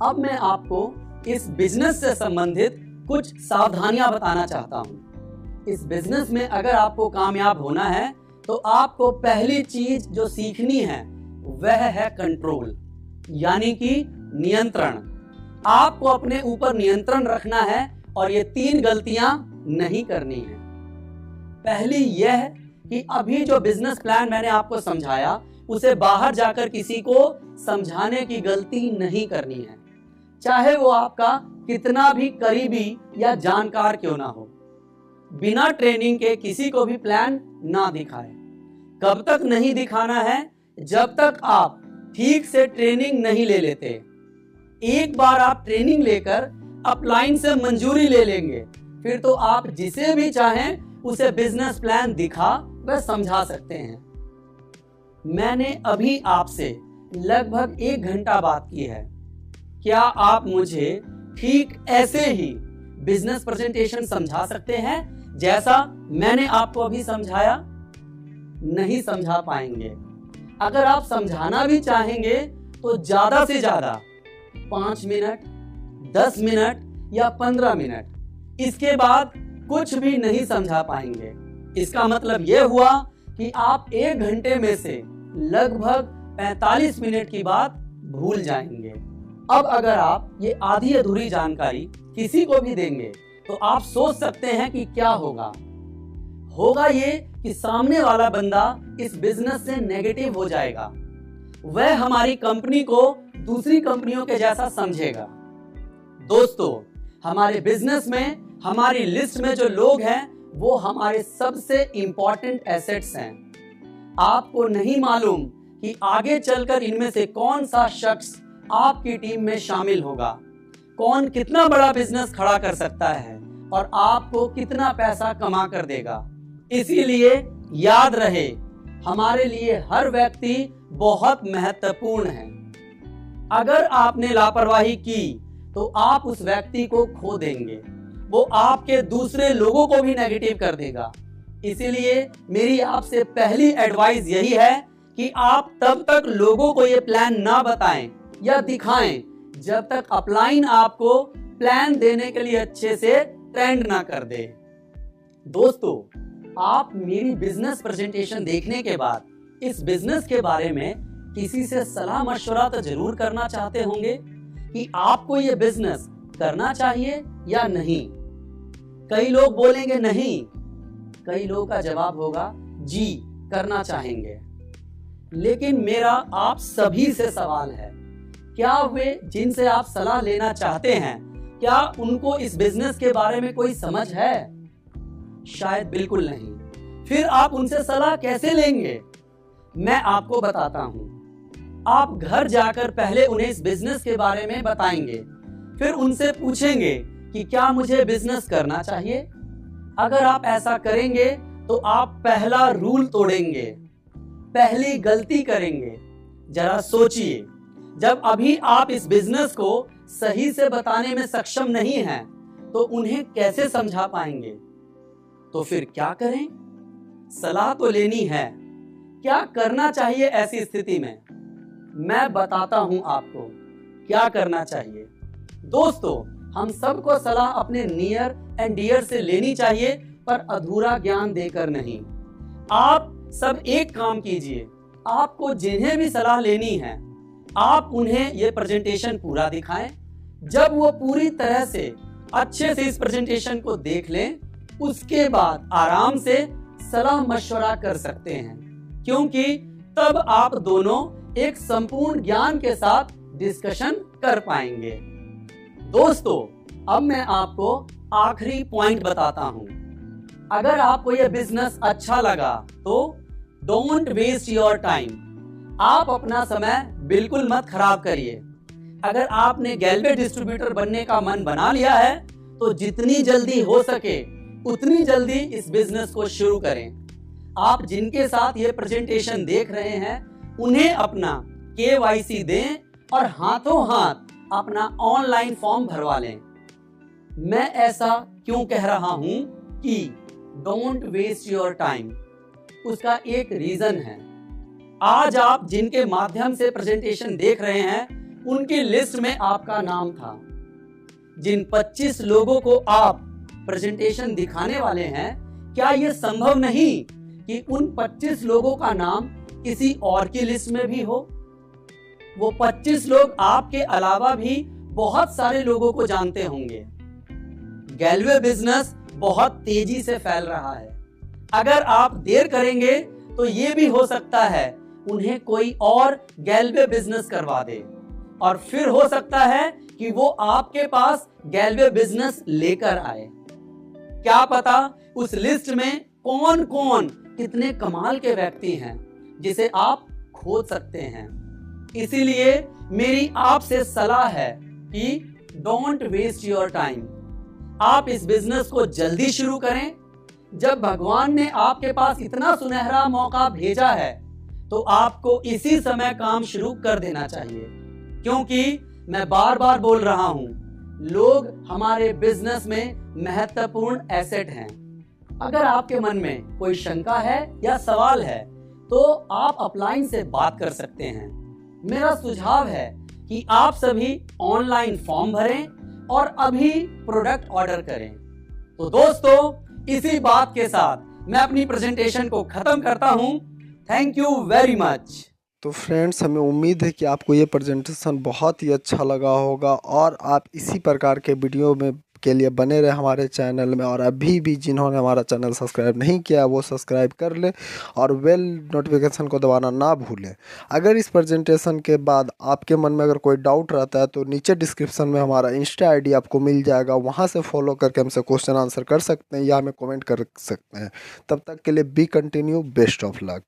Speaker 1: अब मैं आपको इस बिजनेस से संबंधित कुछ सावधानियां बताना चाहता हूं। इस बिजनेस में अगर आपको कामयाब होना है तो आपको पहली चीज जो सीखनी है वह है कंट्रोल, यानी कि नियंत्रण। आपको अपने ऊपर नियंत्रण रखना है और ये 3 गलतियां नहीं करनी है। पहली यह कि अभी जो बिजनेस प्लान मैंने आपको समझाया उसे बाहर जाकर किसी को समझाने की गलती नहीं करनी है, चाहे वो आपका कितना भी करीबी या जानकार क्यों ना हो। बिना ट्रेनिंग के किसी को भी प्लान ना दिखाए। कब तक नहीं दिखाना है? जब तक आप ठीक से ट्रेनिंग नहीं ले लेते। एक बार आप ट्रेनिंग लेकर अपलाइन से मंजूरी ले लेंगे, फिर तो आप जिसे भी चाहें उसे बिजनेस प्लान दिखा व समझा सकते हैं। मैंने अभी आपसे लगभग 1 घंटा बात की है। क्या आप मुझे ठीक ऐसे ही बिजनेस प्रेजेंटेशन समझा सकते हैं जैसा मैंने आपको अभी समझाया? नहीं समझा पाएंगे। अगर आप समझाना भी चाहेंगे तो ज्यादा से ज्यादा 5 मिनट, 10 मिनट या 15 मिनट, इसके बाद कुछ भी नहीं समझा पाएंगे। इसका मतलब यह हुआ कि आप 1 घंटे में से लगभग 45 मिनट की बात भूल जाएंगे। अब अगर आप ये आधी अधूरी जानकारी किसी को भी देंगे तो आप सोच सकते हैं कि क्या होगा ये कि सामने वाला बंदा इस बिजनेस से नेगेटिव हो जाएगा। वह हमारी कंपनी को दूसरी कंपनियों के जैसा समझेगा। दोस्तों, हमारे बिजनेस में हमारी लिस्ट में जो लोग हैं वो हमारे सबसे इंपॉर्टेंट एसेट्स हैं। आपको नहीं मालूम कि आगे चलकर इनमें से कौन सा शख्स आपकी टीम में शामिल होगा, कौन कितना बड़ा बिजनेस खड़ा कर सकता है और आपको कितना पैसा कमा कर देगा। इसीलिए याद रहे, हमारे लिए हर व्यक्ति बहुत महत्वपूर्ण है। अगर आपने लापरवाही की तो आप उस व्यक्ति को खो देंगे, वो आपके दूसरे लोगों को भी नेगेटिव कर देगा। इसीलिए मेरी आपसे पहली एडवाइस यही है कि आप तब तक लोगों को ये प्लान ना बताएं या दिखाएं जब तक अपलाइन आपको प्लान देने के लिए अच्छे से ट्रेंड ना कर दे। दोस्तों, आप मेरी बिजनेस प्रेजेंटेशन देखने के बाद इस बिजनेस के बारे में किसी से सलाह मशवरा तो जरूर करना चाहते होंगे कि आपको ये बिजनेस करना चाहिए या नहीं। कई लोग बोलेंगे नहीं, कई लोगों का जवाब होगा जी करना चाहेंगे। लेकिन मेरा आप सभी से सवाल है, क्या वे जिनसे आप सलाह लेना चाहते हैं, क्या उनको इस बिजनेस के बारे में कोई समझ है? शायद बिल्कुल नहीं। फिर आप उनसे सलाह कैसे लेंगे? मैं आपको बताता हूं। आप घर जाकर पहले उन्हें इस बिजनेस के बारे में बताएंगे, फिर उनसे पूछेंगे कि क्या मुझे बिजनेस करना चाहिए। अगर आप ऐसा करेंगे तो आप पहला रूल तोड़ेंगे, पहली गलती करेंगे। जरा सोचिए, जब अभी आप इस बिजनेस को सही से बताने में सक्षम नहीं हैं, तो उन्हें कैसे समझा पाएंगे? तो फिर क्या करें? सलाह तो लेनी है। क्या करना चाहिए ऐसी स्थिति में? मैं बताता हूं आपको क्या करना चाहिए। दोस्तों, हम सबको सलाह अपने नियर एंड डियर से लेनी चाहिए, पर अधूरा ज्ञान देकर नहीं। आप सब एक काम कीजिए, आपको जिन्हें भी सलाह लेनी है आप उन्हें यह प्रेजेंटेशन पूरा दिखाएं। जब वो पूरी तरह से अच्छे से इस प्रेजेंटेशन को देख लें, उसके बाद आराम से सलाह मशवरा कर सकते हैं, क्योंकि तब आप दोनों एक संपूर्ण ज्ञान के साथ डिस्कशन कर पाएंगे। दोस्तों, अब मैं आपको आखिरी पॉइंट बताता हूं। अगर आपको यह बिजनेस अच्छा लगा तो डोंट वेस्ट योर टाइम। आप अपना समय बिल्कुल मत खराब करिए। अगर आपने गैलवे डिस्ट्रीब्यूटर बनने का मन बना लिया है तो जितनी जल्दी हो सके उतनी जल्दी इस बिजनेस को शुरू करें। आप जिनके साथ ये प्रेजेंटेशन देख रहे हैं उन्हें अपना KYC दें और हाथों हाथ अपना ऑनलाइन फॉर्म भरवा लें। मैं ऐसा क्यों कह रहा हूं कि डोंट वेस्ट योर टाइम, उसका एक रीजन है। आज आप जिनके माध्यम से प्रेजेंटेशन देख रहे हैं उनकी लिस्ट में आपका नाम था। जिन 25 लोगों को आप प्रेजेंटेशन दिखाने वाले हैं, क्या यह संभव नहीं कि उन 25 लोगों का नाम किसी और की लिस्ट में भी हो? वो 25 लोग आपके अलावा भी बहुत सारे लोगों को जानते होंगे। गैलवे बिजनेस बहुत तेजी से फैल रहा है। अगर आप देर करेंगे तो ये भी हो सकता है उन्हें कोई और गैलवे बिजनेस करवा दे, और फिर हो सकता है कि वो आपके पास गैलवे बिजनेस लेकर आए। क्या पता उस लिस्ट में कौन कौन कितने कमाल के व्यक्ति हैं जिसे आप खोज सकते हैं। इसीलिए मेरी आपसे सलाह है कि डोंट वेस्ट योर टाइम। आप इस बिजनेस को जल्दी शुरू करें। जब भगवान ने आपके पास इतना सुनहरा मौका भेजा है तो आपको इसी समय काम शुरू कर देना चाहिए, क्योंकि मैं बार बार बोल रहा हूं, लोग हमारे बिजनेस में महत्वपूर्ण एसेट हैं। अगर आपके मन में कोई शंका है या सवाल है तो आप अपलाइन से बात कर सकते हैं। मेरा सुझाव है कि आप सभी ऑनलाइन फॉर्म भरें और अभी प्रोडक्ट ऑर्डर करें। तो दोस्तों, इसी बात के साथ मैं अपनी प्रेजेंटेशन को खत्म करता हूं। Thank you very much.
Speaker 2: तो फ्रेंड्स, हमें उम्मीद है कि आपको ये प्रेजेंटेशन बहुत ही अच्छा लगा होगा और आप इसी प्रकार के वीडियो में के लिए बने रहे हमारे चैनल में। और अभी भी जिन्होंने हमारा चैनल सब्सक्राइब नहीं किया वो सब्सक्राइब कर ले और बेल नोटिफिकेशन को दबाना ना भूलें। अगर इस प्रेजेंटेशन के बाद आपके मन में अगर कोई डाउट रहता है तो नीचे डिस्क्रिप्शन में हमारा इंस्टा आईडी आपको मिल जाएगा, वहाँ से फॉलो करके हमसे क्वेश्चन आंसर कर सकते हैं या हमें कमेंट कर सकते हैं। तब तक के लिए B continue, best of luck.